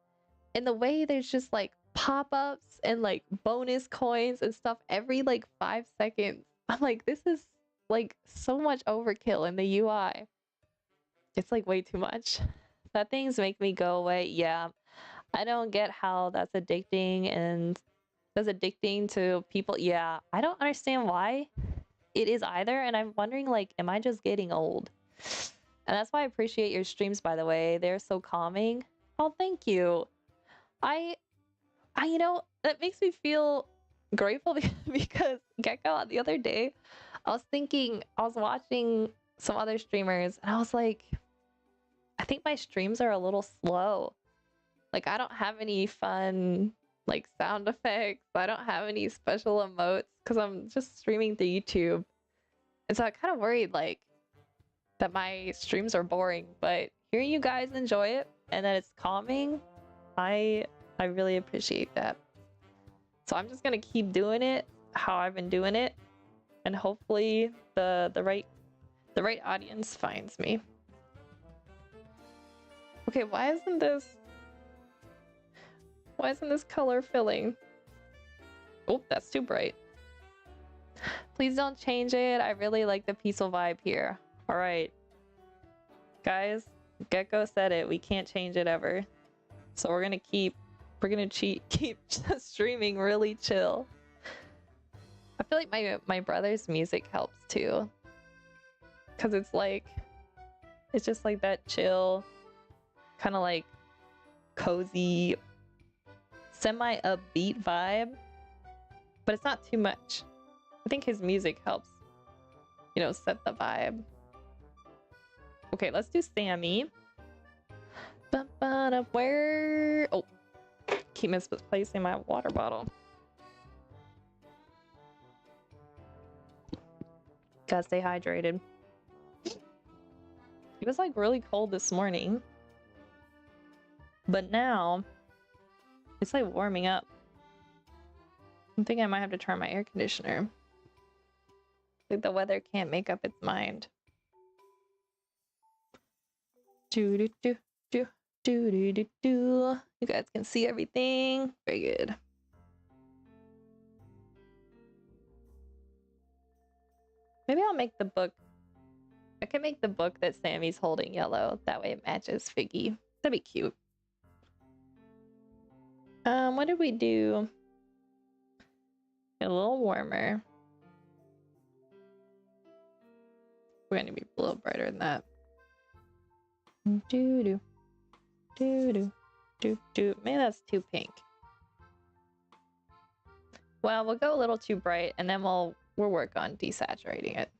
And the way there's just like pop-ups and like bonus coins and stuff every like 5 seconds. I'm like, this is like so much overkill in the UI. It's like way too much. That things make me go away. Yeah. I don't get how that's addicting and that's addicting to people. Yeah. I don't understand why it is either. And I'm wondering like, am I just getting old? And that's why I appreciate your streams, by the way. They're so calming. Oh, thank you. I you know, that makes me feel grateful because Gecko, the other day, I was watching some other streamers and I was like, I think my streams are a little slow. Like I don't have any fun like sound effects. I don't have any special emotes because I'm just streaming through YouTube. And so I kind of worried like that my streams are boring, but hearing you guys enjoy it and that it's calming, I really appreciate that. So I'm just gonna keep doing it how I've been doing it, and hopefully the right audience finds me. Okay, why isn't this color filling? Oh, that's too bright. Please don't change it. I really like the peaceful vibe here. All right, guys, Gecko said it. We can't change it ever. So we're gonna keep just streaming really chill. I feel like my brother's music helps too, because it's just like that chill, kind of like cozy, semi upbeat vibe, but it's not too much. I think his music helps, you know, set the vibe. Okay, let's do Sammy. Where? Oh, keep misplacing my water bottle. Gotta stay hydrated. It was like really cold this morning, but now it's like warming up. I think I might have to turn my air conditioner. Like the weather can't make up its mind. Do do do do do do do do. You guys can see everything. Very good. Maybe I'll make the book. I can make the book that Sammy's holding yellow. That way it matches Figgy. That'd be cute. What did we do? A little warmer. We're gonna be a little brighter than that. Do do do do do do. Maybe that's too pink. Well, we'll go a little too bright, and then we'll work on desaturating it.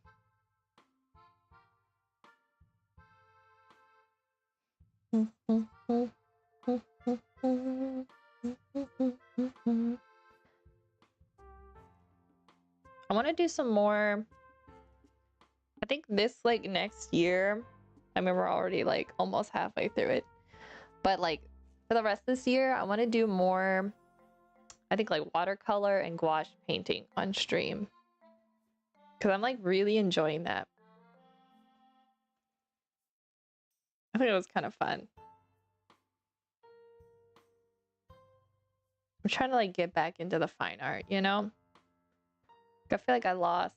I want to do some more. I think this like next year. I mean, we're already like almost halfway through it, but like for the rest of this year, I want to do more. I think like watercolor and gouache painting on stream, because I'm like really enjoying that. I think it was kind of fun. I'm trying to like get back into the fine art, you know? I feel like I lost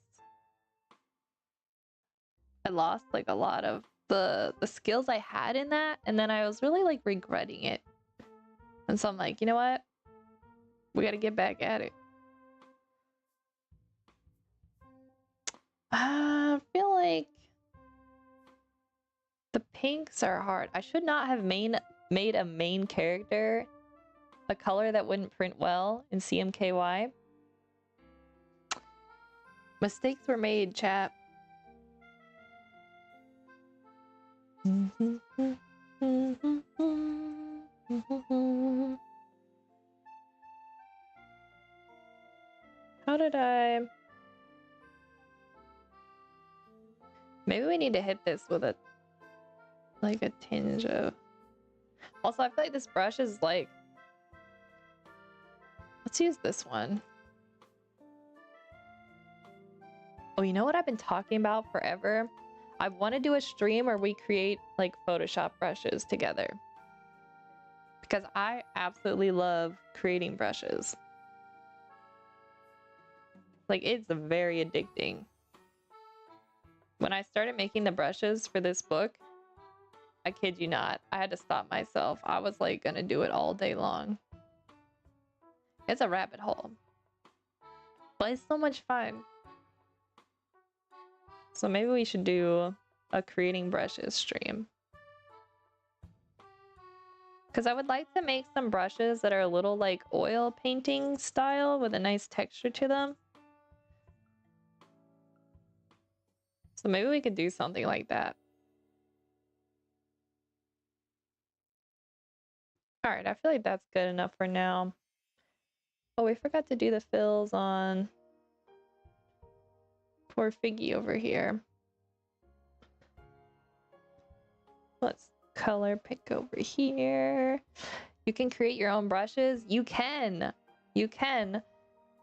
like a lot of the skills I had in that, and then I was really like regretting it. And so I'm like, you know what? We gotta get back at it. I feel like the pinks are hard. I should not have made a main character a color that wouldn't print well in CMKY. Mistakes were made, chat. How did I... Maybe we need to hit this with a like a tinge of... Also, I feel like this brush is like... Let's use this one. Oh, you know what I've been talking about forever? I want to do a stream where we create like Photoshop brushes together. Because I absolutely love creating brushes. Like, it's very addicting. When I started making the brushes for this book, I kid you not, I had to stop myself. I was like gonna do it all day long. It's a rabbit hole. But it's so much fun. So maybe we should do a creating brushes stream. Because I would like to make some brushes that are a little like oil painting style with a nice texture to them. So maybe we could do something like that. Alright, I feel like that's good enough for now. Oh, we forgot to do the fills on poor Figgy over here. Let's color pick over here. You can create your own brushes. You can. You can.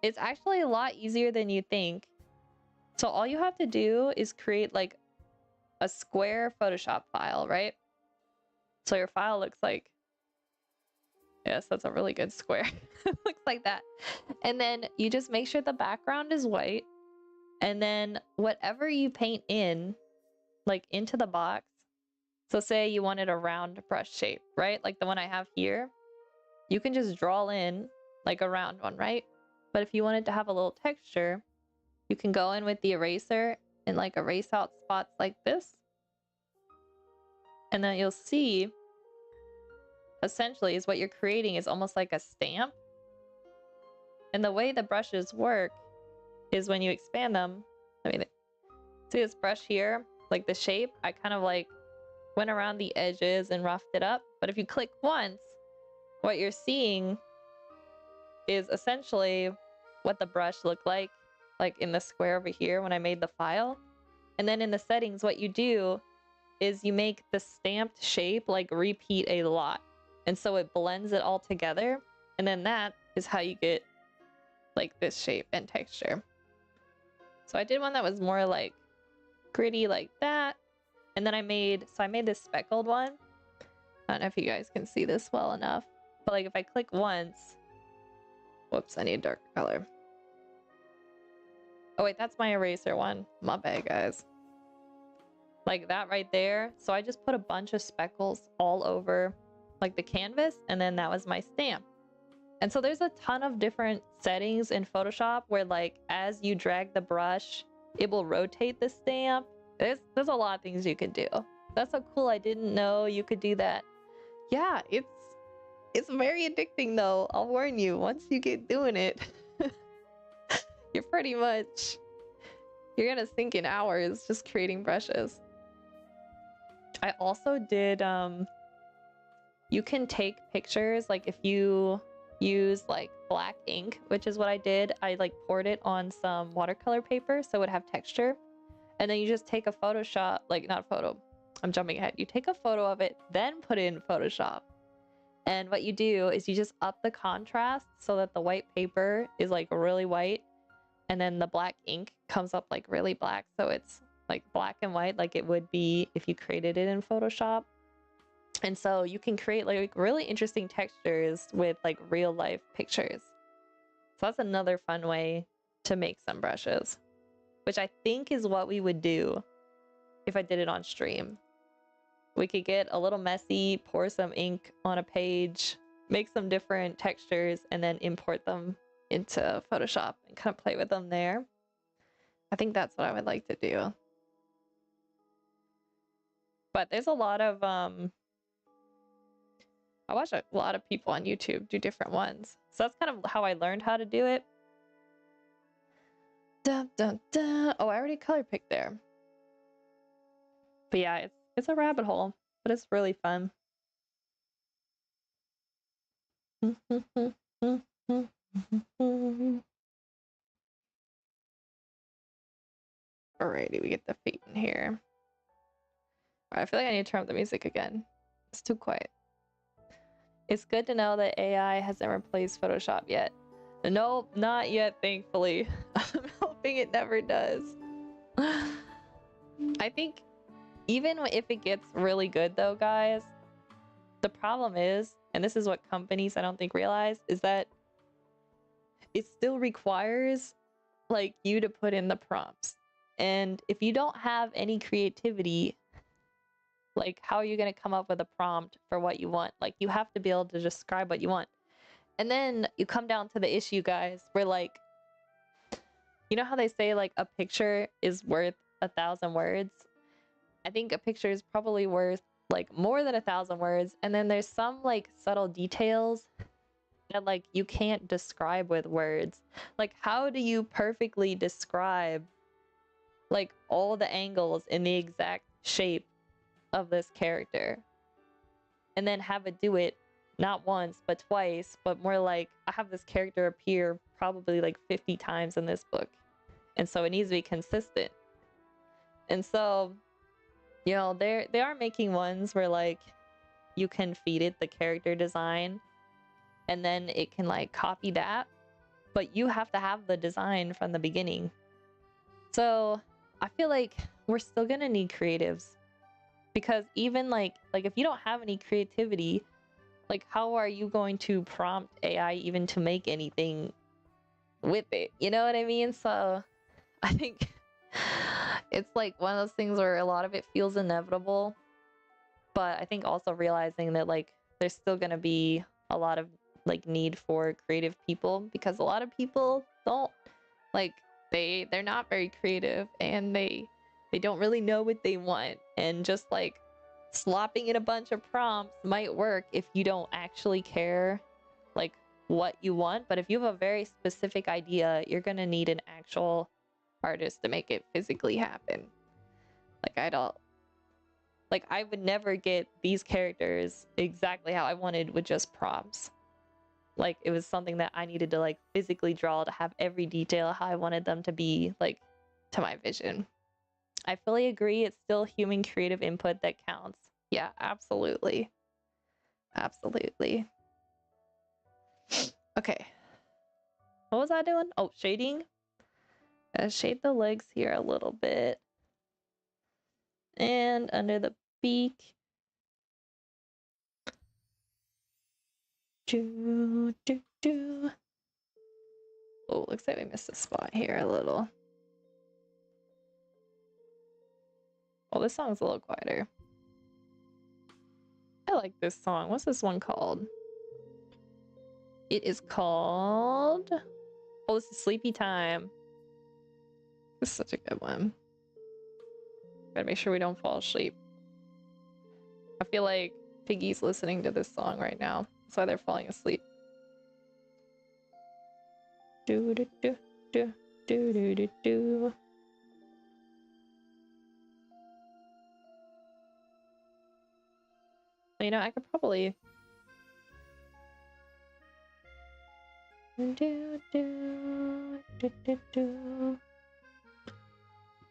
It's actually a lot easier than you think. So all you have to do is create like a square Photoshop file, right? So your file looks like... Yes, that's a really good square. Looks like that. And then you just make sure the background is white. And then whatever you paint in, like into the box. So say you wanted a round brush shape, right? Like the one I have here. You can just draw in like a round one, right? But if you wanted to have a little texture, you can go in with the eraser and like erase out spots like this. And then you'll see, essentially, is what you're creating is almost like a stamp. And the way the brushes work is when you expand them. I mean, see this brush here? Like the shape, I kind of like went around the edges and roughed it up. But if you click once, what you're seeing is essentially what the brush looked like in the square over here when I made the file. And then in the settings, what you do is you make the stamped shape like repeat a lot. And so it blends it all together. And then that is how you get like this shape and texture. So I did one that was more like gritty like that. And then I made this speckled one. I don't know if you guys can see this well enough. But like if I click once, whoops, I need a darker color. Oh wait, that's my eraser one. My bad, guys. Like that right there. So I just put a bunch of speckles all over like the canvas, and then that was my stamp. And so there's a ton of different settings in Photoshop where like as you drag the brush, it will rotate the stamp. There's a lot of things you could do. That's so cool. I didn't know you could do that. Yeah, it's very addicting though. I'll warn you, once you get doing it, you're gonna sink in hours just creating brushes. I also did, you can take pictures, like if you use like black ink, which is what I did. I like poured it on some watercolor paper so it would have texture. And then you just take a Photoshop, like not photo, I'm jumping ahead. You take a photo of it, then put it in Photoshop. And what you do is you just up the contrast so that the white paper is like really white. And then the black ink comes up like really black. So it's like black and white like it would be if you created it in Photoshop. And so you can create like really interesting textures with like real life pictures. So that's another fun way to make some brushes, which I think is what we would do if I did it on stream. We could get a little messy, pour some ink on a page, make some different textures, and then import them into Photoshop and kind of play with them there. I think that's what I would like to do. But there's a lot of, I watch a lot of people on YouTube do different ones. So that's kind of how I learned how to do it. Dun, dun, dun. Oh, I already color picked there. But yeah, it's a rabbit hole, but it's really fun. Alrighty, we get the feet in here. I feel like I need to turn up the music again. It's too quiet. It's good to know that AI hasn't replaced Photoshop yet. Nope, not yet, thankfully. I'm hoping it never does. I think even if it gets really good though, guys, the problem is, and this is what companies I don't think realize, is that it still requires like you to put in the prompts. And if you don't have any creativity, like how are you going to come up with a prompt for what you want? Like you have to be able to describe what you want. And then you come down to the issue, guys, where like, you know how they say like a picture is worth 1,000 words? I think a picture is probably worth like more than 1,000 words. And then there's some like subtle details that like you can't describe with words. Like how do you perfectly describe like all the angles in the exact shape of this character? And then have it do it not once, but twice, but more like I have this character appear probably like 50 times in this book. And so it needs to be consistent. And so, you know, they are making ones where like you can feed it the character design and then it can like copy that, but you have to have the design from the beginning. So I feel like we're still gonna need creatives, because even like if you don't have any creativity, like how are you going to prompt AI even to make anything with it? You know what I mean? So I think it's like one of those things where a lot of it feels inevitable, but I think also realizing that like there's still gonna be a lot of like need for creative people, because a lot of people don't like they're not very creative and they don't really know what they want, and just like slopping in a bunch of prompts might work if you don't actually care like what you want. But if you have a very specific idea, you're gonna need an actual artist to make it physically happen. Like Like, I would never get these characters exactly how I wanted with just prompts. Like, it was something that I needed to like physically draw to have every detail how I wanted them to be, like, to my vision. I fully agree, it's still human creative input that counts. Yeah, absolutely. Absolutely. Okay. What was I doing? Oh, shading. Shade the legs here a little bit. And under the beak. Do, do, do. Oh, looks like we missed a spot here a little. Oh, this song's a little quieter. I like this song. What's this one called? It is called... Oh, this is Sleepy Time. This is such a good one. Gotta make sure we don't fall asleep. I feel like Piggy's listening to this song right now. That's why they're falling asleep. Do do do do do do do do. You know, I could probably do do do do do do.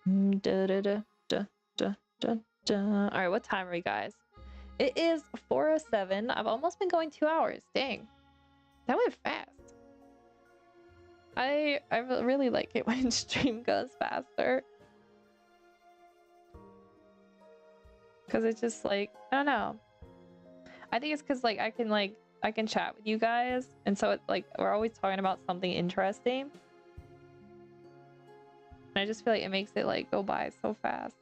Da da da da da da da. All right, what time are we, guys? It is 4:07. I've almost been going 2 hours. Dang, that went fast. I really like it when stream goes faster, because it's just like, I don't know. I think it's because like I can chat with you guys, and so it's like we're always talking about something interesting. And I just feel like it makes it like go by so fast.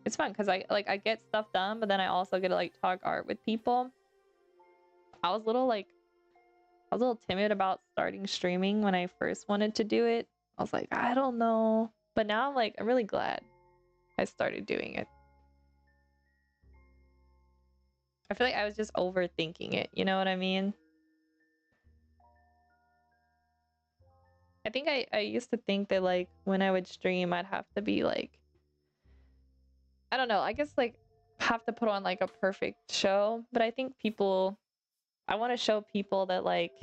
It's fun because I get stuff done, but then I also get to like talk art with people. I was a little timid about starting streaming when I first wanted to do it. I was like, I don't know. But now I'm really glad I started doing it. I feel like I was just overthinking it, you know what I mean? I think I used to think that like when I would stream I'd have to be like, I don't know, I guess like have to put on like a perfect show, but I think I want to show people that like,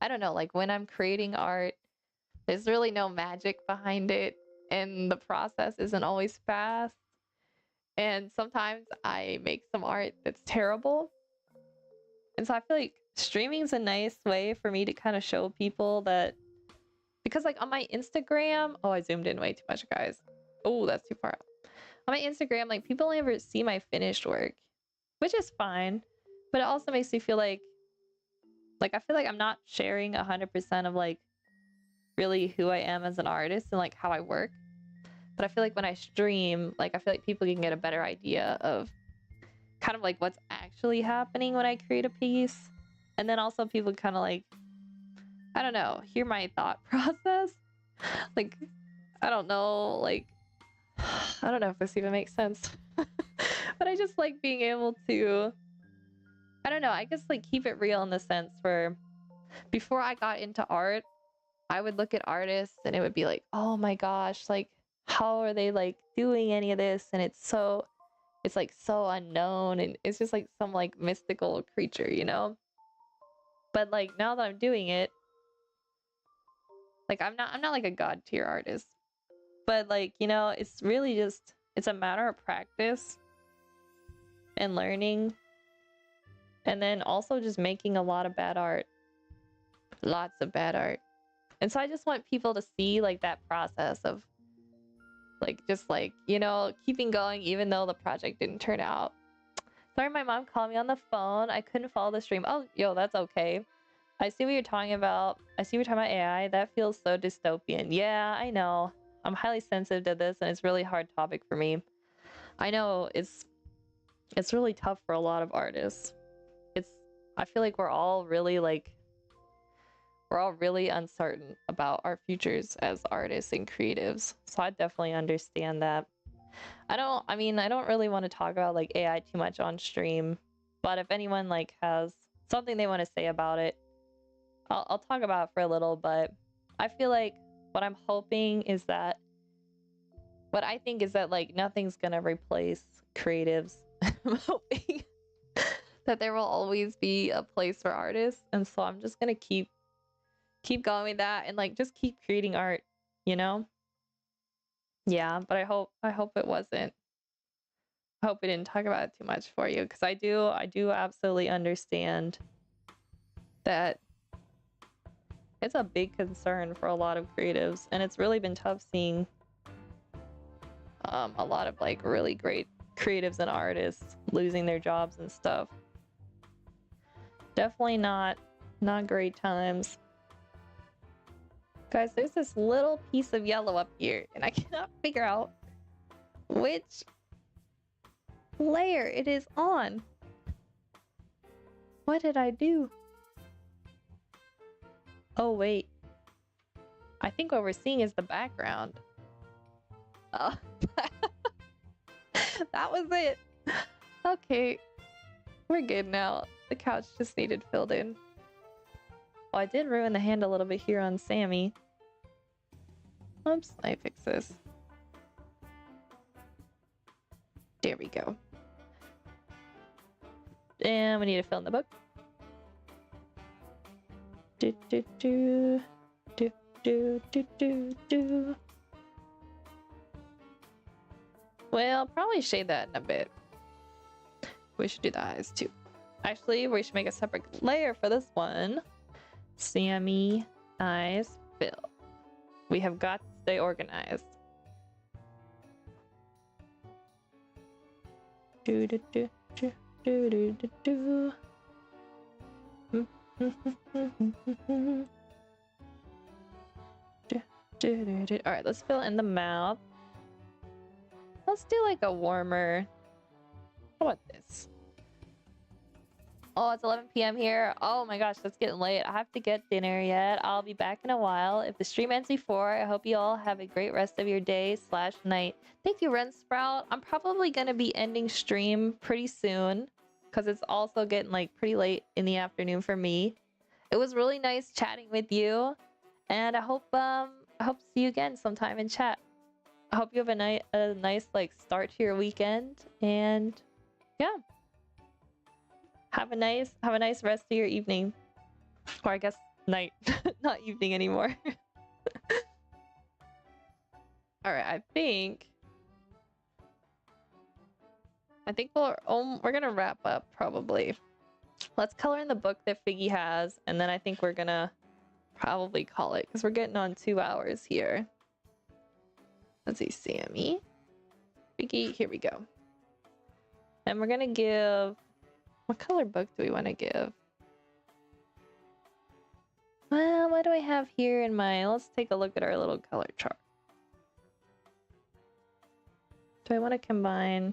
I don't know, like when I'm creating art, there's really no magic behind it, and the process isn't always fast. And sometimes I make some art that's terrible. And so I feel like streaming is a nice way for me to kind of show people that, because like on my Instagram, oh, I zoomed in way too much, guys. Oh, that's too far out. On my Instagram, like people only ever see my finished work, which is fine. But it also makes me feel like I feel like I'm not sharing 100% of like really who I am as an artist and like how I work. But I feel like when I stream, like I feel like people can get a better idea of kind of like what's actually happening when I create a piece. And then also people kind of like, I don't know, hear my thought process. Like, I don't know, like, I don't know if this even makes sense. But I just like being able to, I don't know, I guess like keep it real in the sense where before I got into art, I would look at artists and it would be like, oh my gosh, like, how are they like doing any of this? And it's like so unknown, and it's just like some like mystical creature, you know? But like now that I'm doing it, like I'm not like a god tier artist. But like, you know, it's really just, it's a matter of practice and learning. And then also just making a lot of bad art. Lots of bad art. And so I just want people to see like that process of like just like, you know, keeping going even though the project didn't turn out. Sorry, my mom called me on the phone. I couldn't follow the stream. Oh, yo, that's okay. I see what you're talking about. I see what you're talking about AI. That feels so dystopian. Yeah, I know. I'm highly sensitive to this, and it's a really hard topic for me. I know it's really tough for a lot of artists. I feel like we're all really uncertain about our futures as artists and creatives. So I definitely understand that. I don't really want to talk about like AI too much on stream, but if anyone like has something they want to say about it, I'll talk about it for a little. But I feel like what I'm hoping is that What I think is that like nothing's gonna replace creatives. I'm hoping that there will always be a place for artists, and so I'm just gonna keep going with that and like just keep creating art, you know? Yeah, but I hope it wasn't. I hope we didn't talk about it too much for you, because I do absolutely understand that it's a big concern for a lot of creatives, and it's really been tough seeing a lot of like really great creatives and artists losing their jobs and stuff. Definitely not great times. Guys, there's this little piece of yellow up here, and I cannot figure out which layer it is on. What did I do? Oh, wait. I think what we're seeing is the background. Oh, that was it. Okay, we're good now. The couch just needed filled in. Well, I did ruin the hand a little bit here on Sammy. Oops, let me fix this. There we go. And we need to fill in the book. Do do do do do do do do. Well, probably shade that in a bit. We should do the eyes too. Actually, we should make a separate layer for this one. Sammy eyes fill. We have got to stay organized. Do do do do do do do do. All right, let's fill in the mouth. Let's do like a warmer. How about this? Oh, it's 11 p.m. here. Oh my gosh, that's getting late. I have to get dinner yet. I'll be back in a while. If the stream ends before, I hope you all have a great rest of your day/night. Thank you, Ren Sprout. I'm probably gonna be ending stream pretty soon because it's also getting like pretty late in the afternoon for me. It was really nice chatting with you, and I hope to see you again sometime in chat. I hope you have a nice like start to your weekend, and yeah. Have a nice rest of your evening. Or I guess night. Not evening anymore. Alright, I think we're gonna wrap up probably. Let's color in the book that Figgy has, and then I think we're gonna probably call it, because we're getting on 2 hours here. Let's see, Sammy. Figgy, here we go. And we're gonna give... What color book do we want to give? Well, what do I have here in my... Let's take a look at our little color chart. Do I want to combine...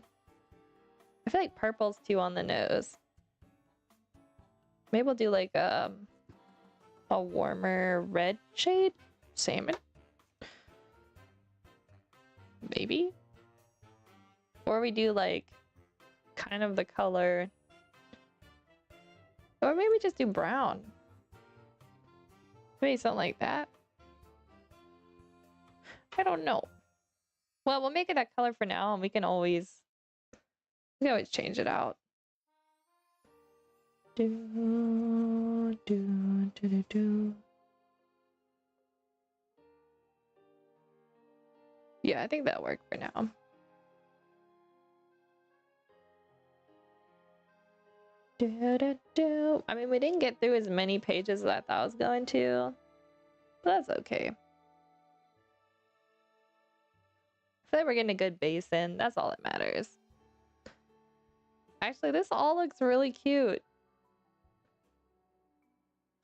I feel like purple's too on the nose. Maybe we'll do like a warmer red shade? Salmon? Maybe? Or we do like kind of the color... Or maybe just do brown. Maybe something like that. I don't know. Well, we'll make it that color for now, and we can always change it out. Do, do, do, do, do. Yeah, I think that'll work for now. I mean, we didn't get through as many pages as I thought I was going to, but that's okay. I feel like we're getting a good base in. That's all that matters. Actually, this all looks really cute.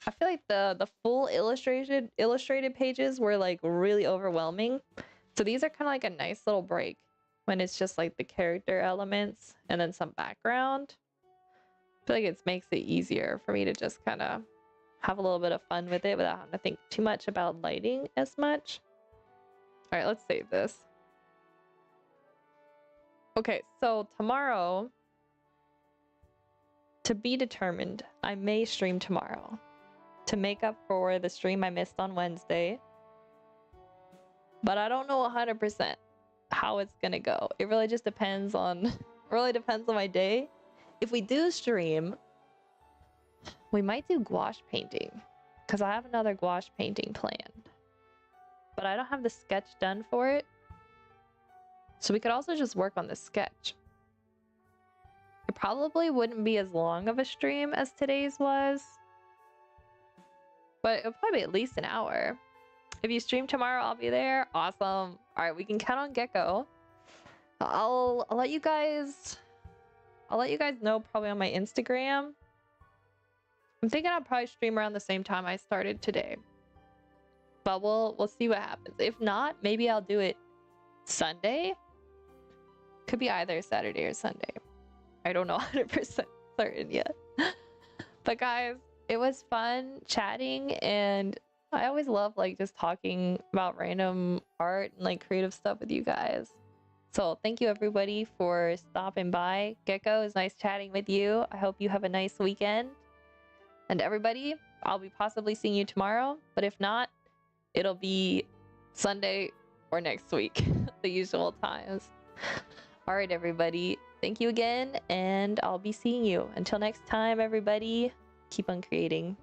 I feel like the full illustrated pages were like really overwhelming. So these are kind of like a nice little break when it's just like the character elements and then some background. I feel like it makes it easier for me to just kind of have a little bit of fun with it without having to think too much about lighting as much. All right, let's save this. Okay, so tomorrow, to be determined, I may stream tomorrow to make up for the stream I missed on Wednesday. But I don't know 100%. how it's gonna go. It really just depends on my day. If we do stream, we might do gouache painting because I have another gouache painting planned, but I don't have the sketch done for it. So we could also just work on the sketch. It probably wouldn't be as long of a stream as today's was, but it'll probably be at least an hour. If you stream tomorrow, I'll be there. Awesome. All right, we can count on Gecko. I'll let you guys know probably on my Instagram. I'm thinking I'll probably stream around the same time I started today. But we'll see what happens. If not, maybe I'll do it Sunday. Could be either Saturday or Sunday. I don't know 100% certain yet. But guys, it was fun chatting, and I always love like just talking about random art and like creative stuff with you guys. So thank you everybody for stopping by. Gecko, it was nice chatting with you. I hope you have a nice weekend. And everybody, I'll be possibly seeing you tomorrow, but if not, it'll be Sunday or next week, the usual times. All right, everybody. Thank you again, and I'll be seeing you. Until next time, everybody, keep on creating.